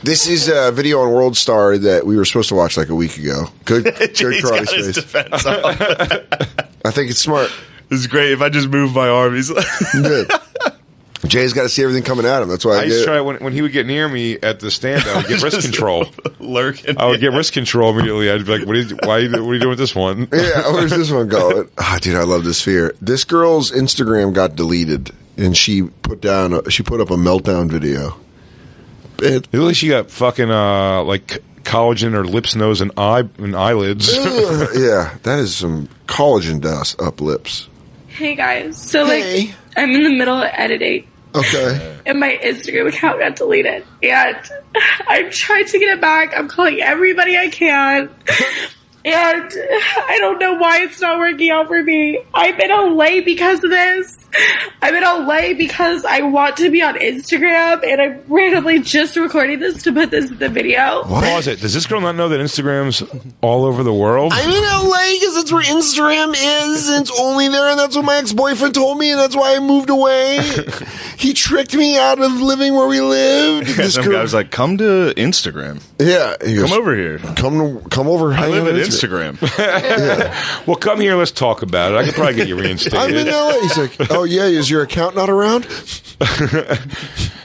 This is a video on World Star that we were supposed to watch like a week ago. Good karate space. Defense I think it's smart. This is great. If I just move my arm, he's like... Good. Jay's got to see everything coming at him. That's why I used to try when he would get near me at the stand. I would get wrist control. Lurking. I would get wrist control immediately. I'd be like, "What are you doing with this one?" Yeah, where's this one going? Oh, dude, I love this sphere. This girl's Instagram got deleted, and she put up a meltdown video. At least she got fucking like collagen in her lips, nose, and eyelids. Yeah, that is some collagen dust up lips. Hey guys, so I'm in the middle of editing. Okay. And my Instagram account got deleted. And I'm trying to get it back. I'm calling everybody I can. And I don't know why it's not working out for me. I'm in LA because of this. I'm in LA because I want to be on Instagram, and I'm randomly just recording this to put this in the video. What? Pause it. Does this girl not know that Instagram's all over the world? I'm in LA because that's where Instagram is, and it's only there, and that's what my ex-boyfriend told me, and that's why I moved away. He tricked me out of living where we lived. Some guy was like, come to Instagram. Yeah. He goes, come over here. Come over. I live at Instagram. Yeah. Well, come here. Let's talk about it. I could probably get you reinstated. I'm in LA. He's like, oh, yeah, is your account not around?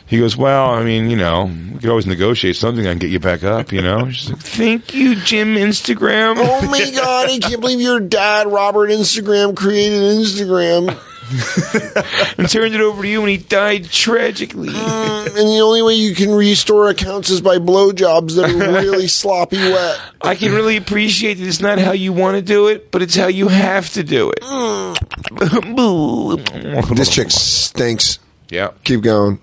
He goes, well, I mean, we could always negotiate something. I can get you back up, She's like, thank you, Jim Instagram. Oh, my God. I can't believe your dad, Robert Instagram, created Instagram. And turned it over to you when he died tragically. And the only way you can restore accounts is by blowjobs that are really sloppy wet. I can really appreciate that it's not how you want to do it, but it's how you have to do it. This chick stinks. Yeah. Keep going.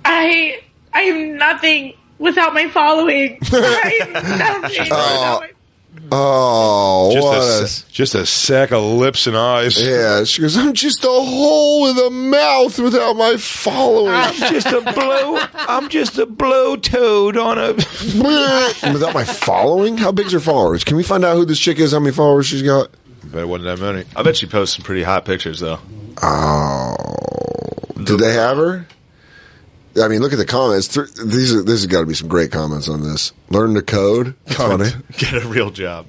I am nothing without my following. I am nothing without my just a sack of lips and eyes. Yeah, she goes, I'm just a hole with a mouth without my following. I'm just a blow toad on a without my following? How big's her followers? Can we find out who this chick is, how many followers she's got? Bet it wasn't that many. I bet she posts some pretty hot pictures though. Oh. Did they have her? I mean, look at the comments. This has got to be some great comments on this. Learn the code. Funny. Get a real job.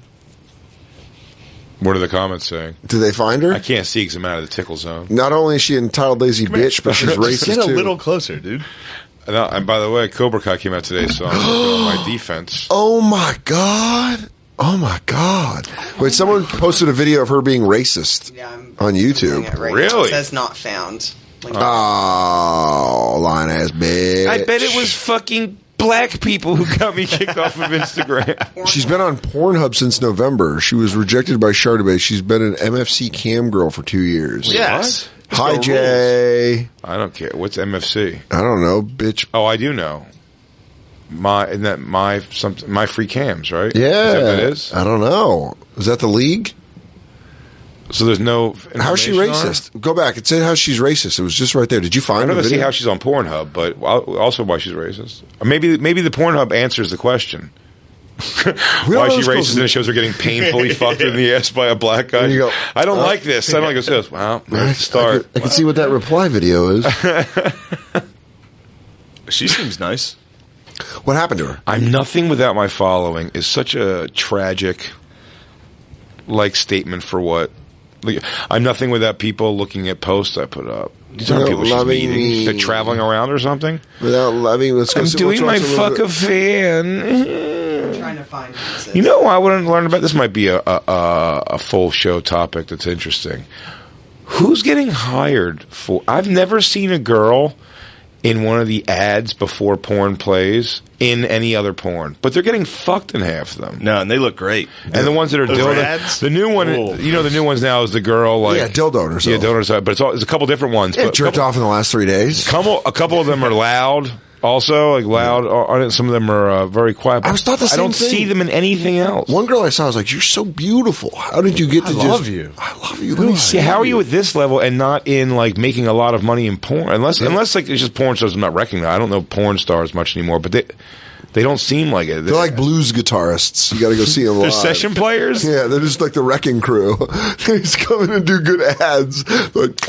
What are the comments saying? Did they find her? I can't see because I'm out of the tickle zone. Not only is she an entitled lazy bitch, but she's racist Get a too. little closer, dude. And by the way, Cobra Kai came out today, so I'm on my defense. Oh my god! Oh my god! Wait, someone posted a video of her being racist on YouTube. Really? It says not found. Oh, lying ass bitch. I bet it was fucking black people who got me kicked off of Instagram. She's been on Pornhub since November. She was rejected by Chardonnay. She's been an MFC cam girl for 2 years. Yes. Hi, Jay. I don't care. What's MFC? I don't know, bitch. Oh, I do know. My free cams, right? Yeah. Is that what it is? I don't know. Is that the league? So there's no. How's she racist? Go back. It said how she's racist. It was just right there. Did you find I the see how she's on Pornhub, but also why she's racist. Or maybe the Pornhub answers the question. Why is she racist? And it shows her getting painfully fucked in the ass by a black guy. You go, I don't like this. I don't like this. Well, let's start. I can see what that reply video is. She seems nice. What happened to her? I'm nothing without my following is such a tragic statement for what. I'm nothing without people looking at posts I put up. These aren't people she's meeting. They're traveling around or something. Without loving, I'm doing my fuck a fan. I'm trying to find it. You know what I want to learn about? This might be a full show topic that's interesting. Who's getting hired for? I've never seen a girl in one of the ads before porn plays in any other porn, but they're getting fucked in half of them. No, and they look great. And the ones that are dildo, the new one, the new ones now is the girl dildo herself. Yeah, dildo herself, but it's a couple different ones. Yeah, jerked off in the last 3 days. A couple of them are loud. also like loud on it. Some of them are very quiet. But I thought the same I don't thing. see them in anything else. One girl I saw was like, "You're so beautiful. How did you get to I love you. I love you. Let me see How are you you at this level and not in like making a lot of money in porn? Unless like it's just porn stars I'm not recognizing. I don't know porn stars much anymore, but they don't seem like it. They're like blues guitarists. You got to go see them live. They're session players. Yeah, they're just like the Wrecking Crew. They just come in and do good ads. Like,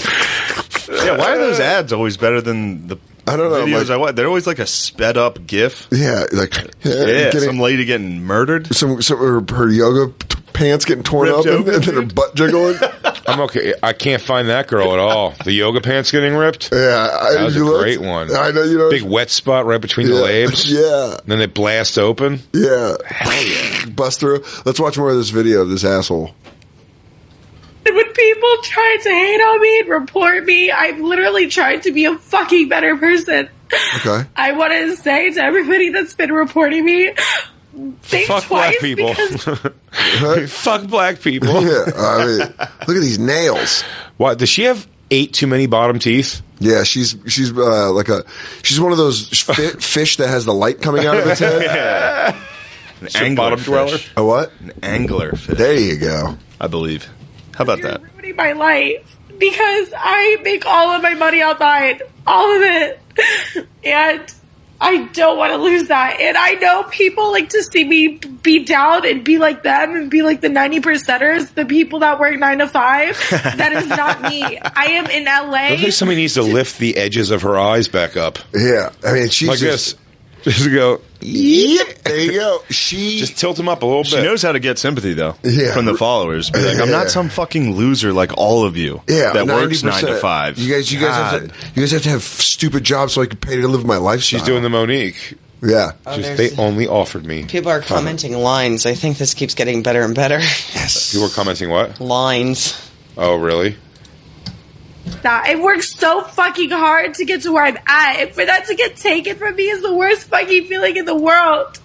Yeah, why are those ads always better than the I don't know, videos like- I watch? They're always like a sped up GIF. yeah, like Yeah, getting some lady getting murdered. some her yoga pants getting torn Ripped up and open, then her dude. butt jiggling. I'm okay. I can't find that girl at all. The yoga pants getting ripped. Yeah, That was a great one. I know, you know. Big wet spot right between the Yeah. labes. Yeah. And then they blast open. Yeah. Hell yeah. Bust through. Let's watch more of this video of this asshole. When people try to hate on me and report me, I'm literally trying to be a fucking better person. Okay. I want to say to everybody that's been reporting me, think Fuck twice black people. because Fuck black people. Yeah. I mean, look at these nails. What? Does she have 8 too many bottom teeth? Yeah, she's like she's one of those fish that has the light coming out of its head. An Some angler bottom dweller? fish. A what? An angler fish. There you go. I believe. How about you're that? ruining my life because I make all of my money online, all of it, and I don't want to lose that. And I know people like to see me be down and be like them and be like the 90%ers, the people that work 9 to 5. That is not me. I am in LA. Looks like somebody needs to lift the edges of her eyes back up. Yeah, I mean, she's Like just, this. Just go. Yep, there you go. She Just tilt them up a little She bit. knows how to get sympathy, though, Yeah. from the followers. Be like, I'm Yeah. not some fucking loser like all of you yeah, that works 90%. 9 to 5. You guys have to have stupid jobs so I can pay to live my lifestyle. She's doing the Monique. Yeah. Just, they only offered me. People are commenting lines. I think this keeps getting better and better. Yes. People are commenting what? Lines. Oh, really? That. I worked so fucking hard to get to where I'm at, and for that to get taken from me is the worst fucking feeling in the world.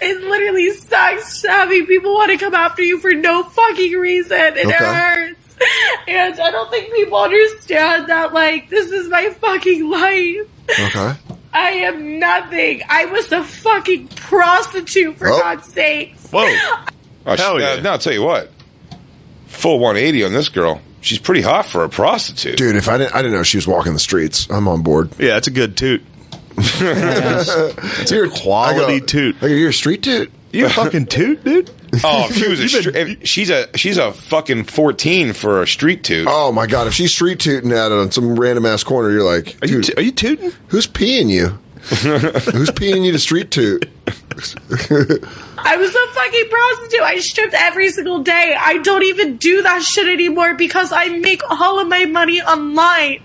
It literally sucks having people want to come after you for no fucking reason, and it Okay. hurts. And I don't think people understand that, like, this is my fucking life. Okay. I am nothing. I was a fucking prostitute, for Oh. God's sakes. Whoa. Oh, Hell yeah. Now, I'll tell you what. Full 180 on this girl. She's pretty hot for a prostitute. Dude, if I didn't know she was walking the streets. I'm on board. Yeah, it's a good toot. It's a quality toot. Like, you're a street toot? You a fucking toot, dude? Oh, if she was she's a fucking 14 for a street toot. Oh my god! If she's street tooting at it on some random ass corner, you're like, Are you, dude, are you tooting? who's peeing you? Who's peeing you to street toot? I was a fucking prostitute. I stripped every single day. I don't even do that shit anymore because I make all of my money online.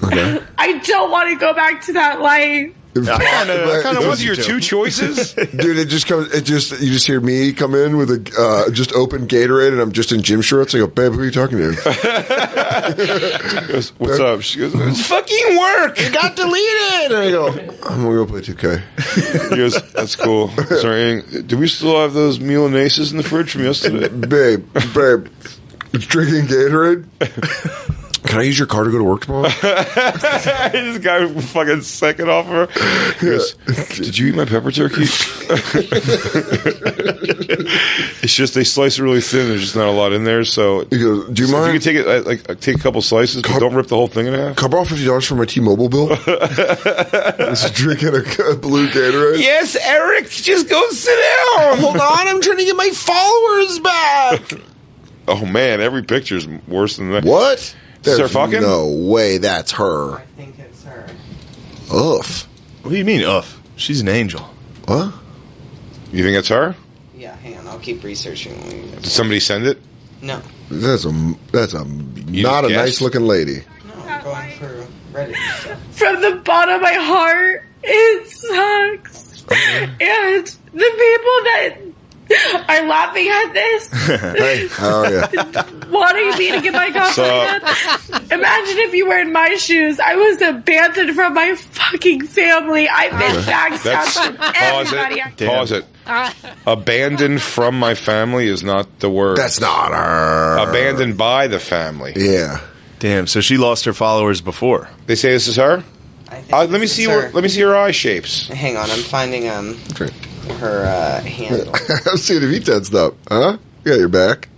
Okay. I don't want to go back to that life. I kind of Those want are your two. 2 choices. Dude, you just hear me come in with a just open Gatorade, and I'm just in gym shorts. I go, babe, who are you talking to? She goes, what's up? She goes, it's fucking work. It got deleted. And I go, I'm gonna go play 2K. He goes, that's cool. Sorry, do we still have those Milanesas in the fridge from yesterday? babe, it's drinking Gatorade. Can I use your car to go to work tomorrow? This guy fucking second off her. He goes, did you eat my pepper turkey? It's just they slice it really thin. There's just not a lot in there. So He goes, do you if mind? you can take it, like take a couple slices, but don't rip the whole thing in half. Can I borrow $50 for my T-Mobile bill? Just drinking a blue Gatorade. Yes, Eric, just go sit down. Hold on, I'm trying to get my followers back. Oh man, every picture's worse than that. What? Is her fucking? No way, that's her. I think it's her. Ugh. What do you mean, uff? She's an angel. What? You think it's her? Yeah, hang on. I'll keep researching. Did somebody send it? No. That's a not a just guessed? nice looking lady. No, I'm going through Reddit stuff. From the bottom of my heart, it sucks. And the people that are laughing at this, Oh yeah. wanting me to get my compliment. Imagine if you were in my shoes. I was abandoned from my fucking family. I've been backstabbed from Pause everybody. it. Pause it. Abandoned from my family is not the word. That's not her. Abandoned by the family. Yeah. Damn, so she lost her followers before. They say this is her? I Let me see her eye shapes. Hang on, I'm finding Okay. her handle. I'm seeing if he tensed up. Huh? You got your back.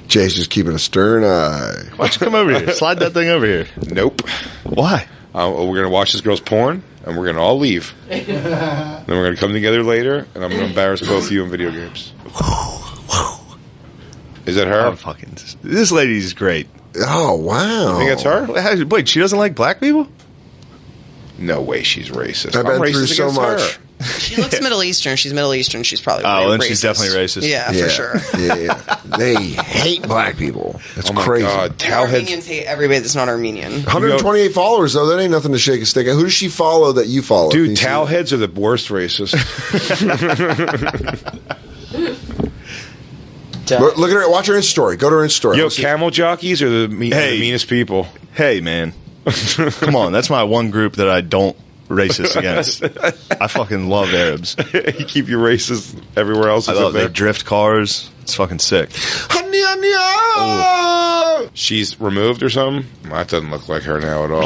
Jay's just keeping a stern eye. Why don't you come over here? Slide that thing over here. Nope. Why? We're going to watch this girl's porn, and we're going to all leave. Then we're going to come together later, and I'm going to embarrass both of you in video games. Is that her? This lady's great. Oh, wow. You think that's her? Wait, she doesn't like black people? No way she's racist. I've been through so much. Her. She looks Middle Eastern. She's Middle Eastern. She's probably then racist. she's definitely racist. Yeah, for sure. Yeah. They hate black people. That's crazy. God, Armenians hate everybody that's not Armenian. 128 followers, though. That ain't nothing to shake a stick at. Who does she follow that you follow? Dude, towel heads are the worst racists. Look at her. Watch her Insta story. Go to her Insta story. Yo, camel jockeys are the meanest people. Hey, man. Come on. That's my one group that I don't racist against. I fucking love Arabs. You keep your racist everywhere else. I love they drift cars. It's fucking sick. Ooh. She's removed or something? That doesn't look like her now at all.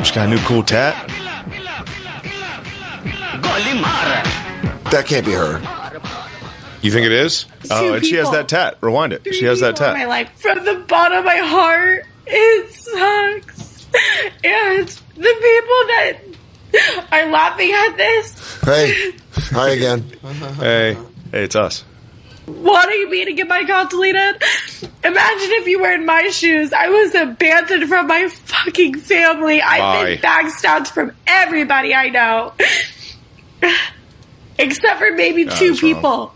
She got a new cool tat. That can't be her. You think it is? Oh, and she has that tat. Rewind it. She has that tat. My life, from the bottom of my heart, it sucks. And the people that are laughing at this. Hey. Hi again. Hey, it's us. Wanting me to get my account deleted. Imagine if you were in my shoes. I was abandoned from my fucking family. I've been backstabbed from everybody I know. Except for maybe 2 people.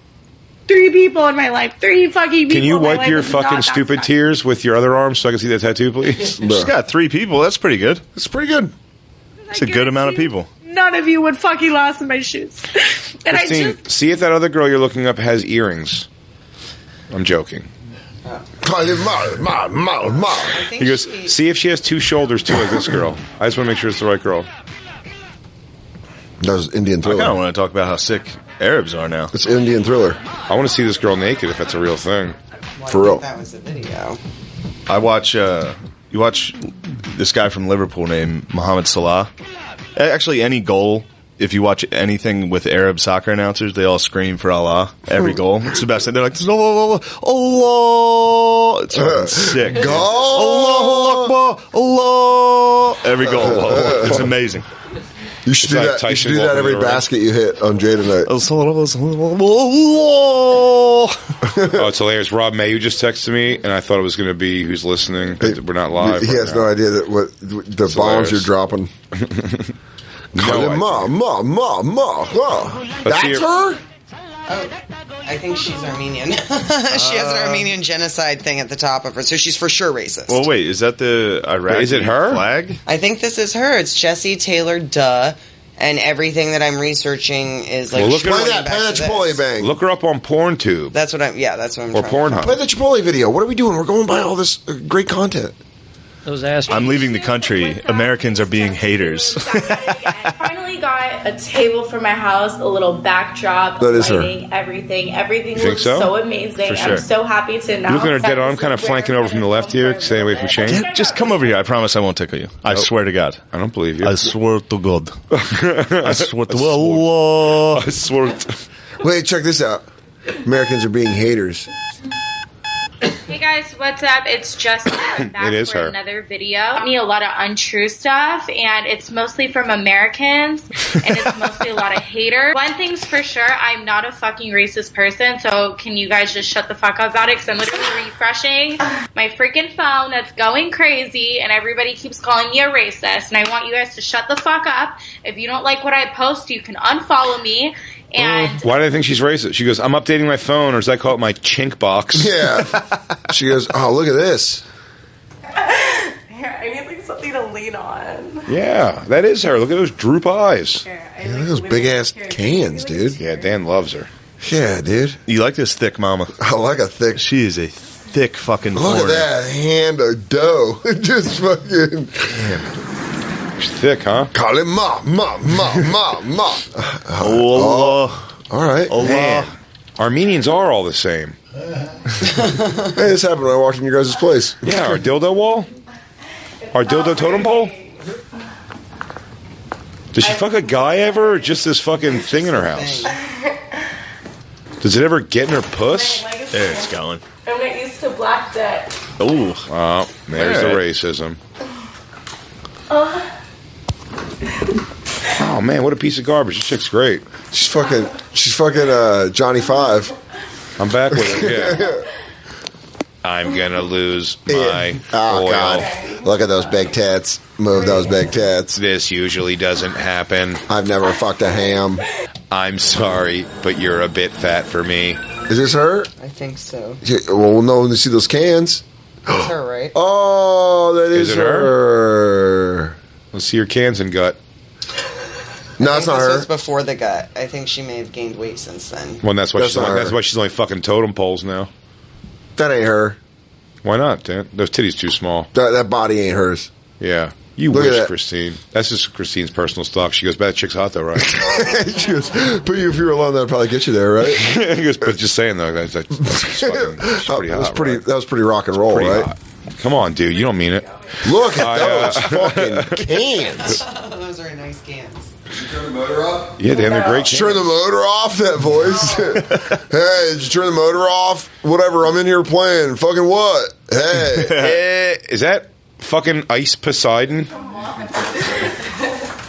3 people in my life. 3 fucking people. Can you in my wipe life your that did fucking not stupid backstab. tears with your other arm so I can see that tattoo, please? She's got 3 people. That's pretty good. That's pretty good. It's a good amount of people. None of you would fucking last in my shoes. And Christine, see if that other girl you're looking up has earrings. I'm joking. He goes, see if she has 2 shoulders too, like this girl. I just want to make sure it's the right girl. That was Indian Thriller. I kind of want to talk about how sick Arabs are now. It's Indian Thriller. I want to see this girl naked if that's a real thing. For real. That was a video. I watch, you watch this guy from Liverpool named Mohamed Salah. Actually, any goal, if you watch anything with Arab soccer announcers, they all scream for Allah. Every goal. It's the best thing. They're like, Allah, Allah. It's fucking sick. Allah Akbar, Allah. Every goal. It's amazing. You should do that. You should do that every basket you hit on Jay tonight. Oh, it's hilarious. Rob May, you just texted me, and I thought it was going to be who's listening. We're not live. He has no idea that what the bombs you're dropping. That's her? Oh, I think she's Armenian. She has an Armenian genocide thing at the top of her, so she's for sure racist. Well, wait, is that the Iraqi is it her flag? I think this is her. It's Jessie Taylor Duh, and everything that I'm researching is like. Well, play that Chipotle bang. Look her up on PornTube. That's what I'm. Yeah, that's what I'm. Or Pornhub. Play the Chipotle video. What are we doing? We're going by all this great content. I'm leaving the country. Americans are being haters. I finally got a table for my house, a little backdrop, that is lighting, everything. Everything You think looks so? so amazing. For sure. I'm so happy to You're announce. looking at her dead that on. I'm this kind of is flanking where over from the left here. Stay away from Shane. Just come over here. I promise I won't tickle you. I swear to God. I don't believe you. I swear to God. I swear to Allah. I swear. Wait, check this out. Americans are being haters. Hey guys, what's up? It's Justin. I'm back It is for her. another video. Me a lot of untrue stuff, and it's mostly from Americans, and it's mostly a lot of haters. One thing's for sure, I'm not a fucking racist person, so can you guys just shut the fuck up about it? Because I'm literally refreshing my freaking phone that's going crazy, and everybody keeps calling me a racist, and I want you guys to shut the fuck up. If you don't like what I post, you can unfollow me. And Why do I think she's racist? She goes, I'm updating my phone, or as I call it, my chink box. Yeah. She goes, oh, look at this. Here, I need like something to lean on. Yeah, that is her. Look at those droop eyes. Yeah, look at those big ass cans, dude. Yeah, Dan loves her. Yeah, dude. You like this thick mama? I like a thick. She is a thick fucking Look at foreigner. that hand of dough. Just fucking. She's thick, huh? Call it ma. Allah. All right. Man, Armenians are all the same. Hey, this happened when I walked in your guys' place. Yeah, our dildo wall? Our dildo totem pole? Does she fuck a guy ever, or just this fucking thing in her house? Does it ever get in her puss? There it's going. I'm not used to black dick. Ooh. Oh, there's the racism. Oh man, what a piece of garbage! This chick's great. She's fucking Johnny Five. I'm back with it. Yeah. I'm gonna lose my oil. God! Look at those big tits. Move those big tits. This usually doesn't happen. I've never fucked a ham. I'm sorry, but you're a bit fat for me. Is this her? I think so. Well, we'll know when they see those cans. It's her, right? Oh, that is it her. Let's see your cans and gut. No, it's not this her. was before the gut. I think she may have gained weight since then. Well, that's why she's only fucking totem poles now. That ain't her. Why not, Dan? Those titties too small. That body ain't hers. Yeah. You Look at wish, that. Christine. That's just Christine's personal stock. She goes, "That chick's hot though, right?" She goes, but if you were alone, that'd probably get you there, right? He goes, but just saying though, that's fucking, she's pretty hot. That was pretty rock and roll, right? Hot. Come on, dude. You don't mean it. Look at those fucking cans. Those are nice cans. Did you turn the motor off? Yeah, they have great. Did you turn the motor off? That voice. Hey, did you turn the motor off? Whatever. I'm in here playing. Fucking what? Hey. Is that fucking Ice Poseidon? Oh,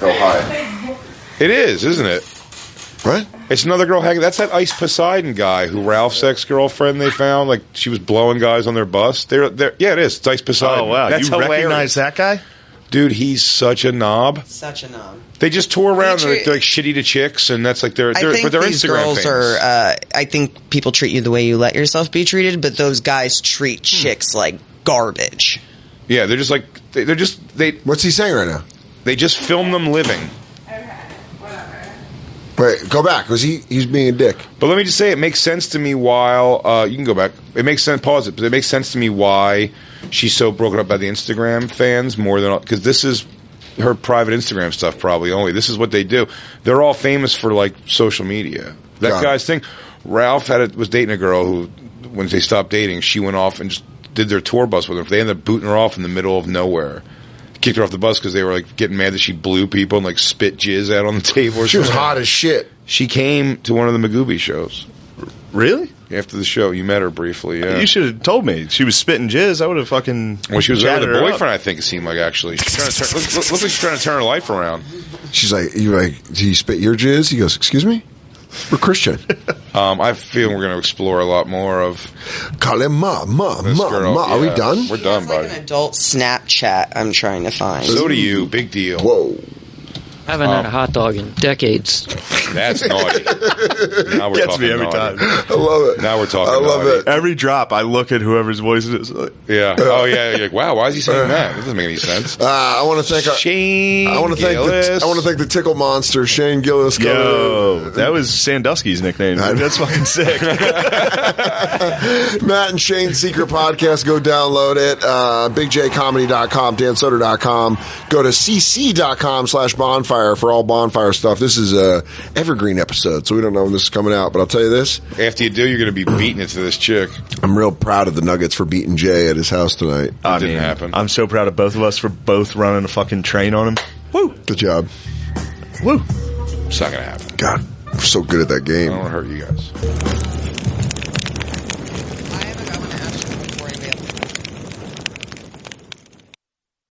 hi. It is, isn't it? What? It's another girl hanging. That's that Ice Poseidon guy who Ralph's ex-girlfriend they found. Like she was blowing guys on their bus. Yeah, it is. It's Ice Poseidon. Oh wow, That's you hilarious. recognize that guy? Dude, he's such a knob. Such a knob. They just tour around. They're like shitty to chicks, and that's like their. I think but they're these Instagram girls fans. are. I think people treat you the way you let yourself be treated, but those guys treat chicks like garbage. Yeah, they're just like they're just. What's he saying right now? They just film them living. Wait, go back. Was he's being a dick? But let me just say, it makes sense to me. While you can go back, it makes sense. Pause it. But it makes sense to me why she's so broken up by the Instagram fans more than because this is her private Instagram stuff. Probably only this is what they do. They're all famous for like social media. That guy's thing. Ralph was dating a girl who, when they stopped dating, she went off and just did their tour bus with her. They ended up booting her off in the middle of nowhere. Kicked her off the bus because they were like getting mad that she blew people and like spit jizz out on the table. Or She was something. hot as shit. She came to one of the Magooby shows. Really? After the show, you met her briefly. Yeah, You should have told me. She was spitting jizz. I would have fucking. Well, she was there with chatted a her up. boyfriend. I think it seemed like actually. She's trying to turn, looks like she's trying to turn her life around. She's like, "You like? Do you spit your jizz?" He goes, "Excuse me, we're Christian." I feel we're going to explore a lot more of. Call him ma. This girl. Are we Yeah, done? We're done, buddy. An adult Snapchat. I'm trying to find. So do you. Big deal. Whoa. I haven't had a hot dog in decades. That's naughty. Now we're Gets talking me every naughty. time. I love it. Now we're talking. I love naughty. it. Every drop, I look at whoever's voice it is. Like, Yeah. Oh yeah. You're like, wow. Why is he saying that? That doesn't make any sense. I want to thank Shane. I want to thank the tickle monster, Shane Gillis. yo, that was Sandusky's nickname. That's fucking sick. Matt and Shane's secret podcast. Go download it. BigJComedy.com, DanSoder.com. Go to cc.com/bonfire for all bonfire stuff. This is a evergreen episode, so we don't know when this is coming out. But I'll tell you this: After you do, you're going to be beating it to this chick. I'm real proud of the Nuggets for beating Jay at his house tonight. I didn't mean, happen. I'm so proud of both of us for both running a fucking train on him. Woo! Good job. Woo! It's not going to happen. God, we're so good at that game. I don't want to hurt you guys.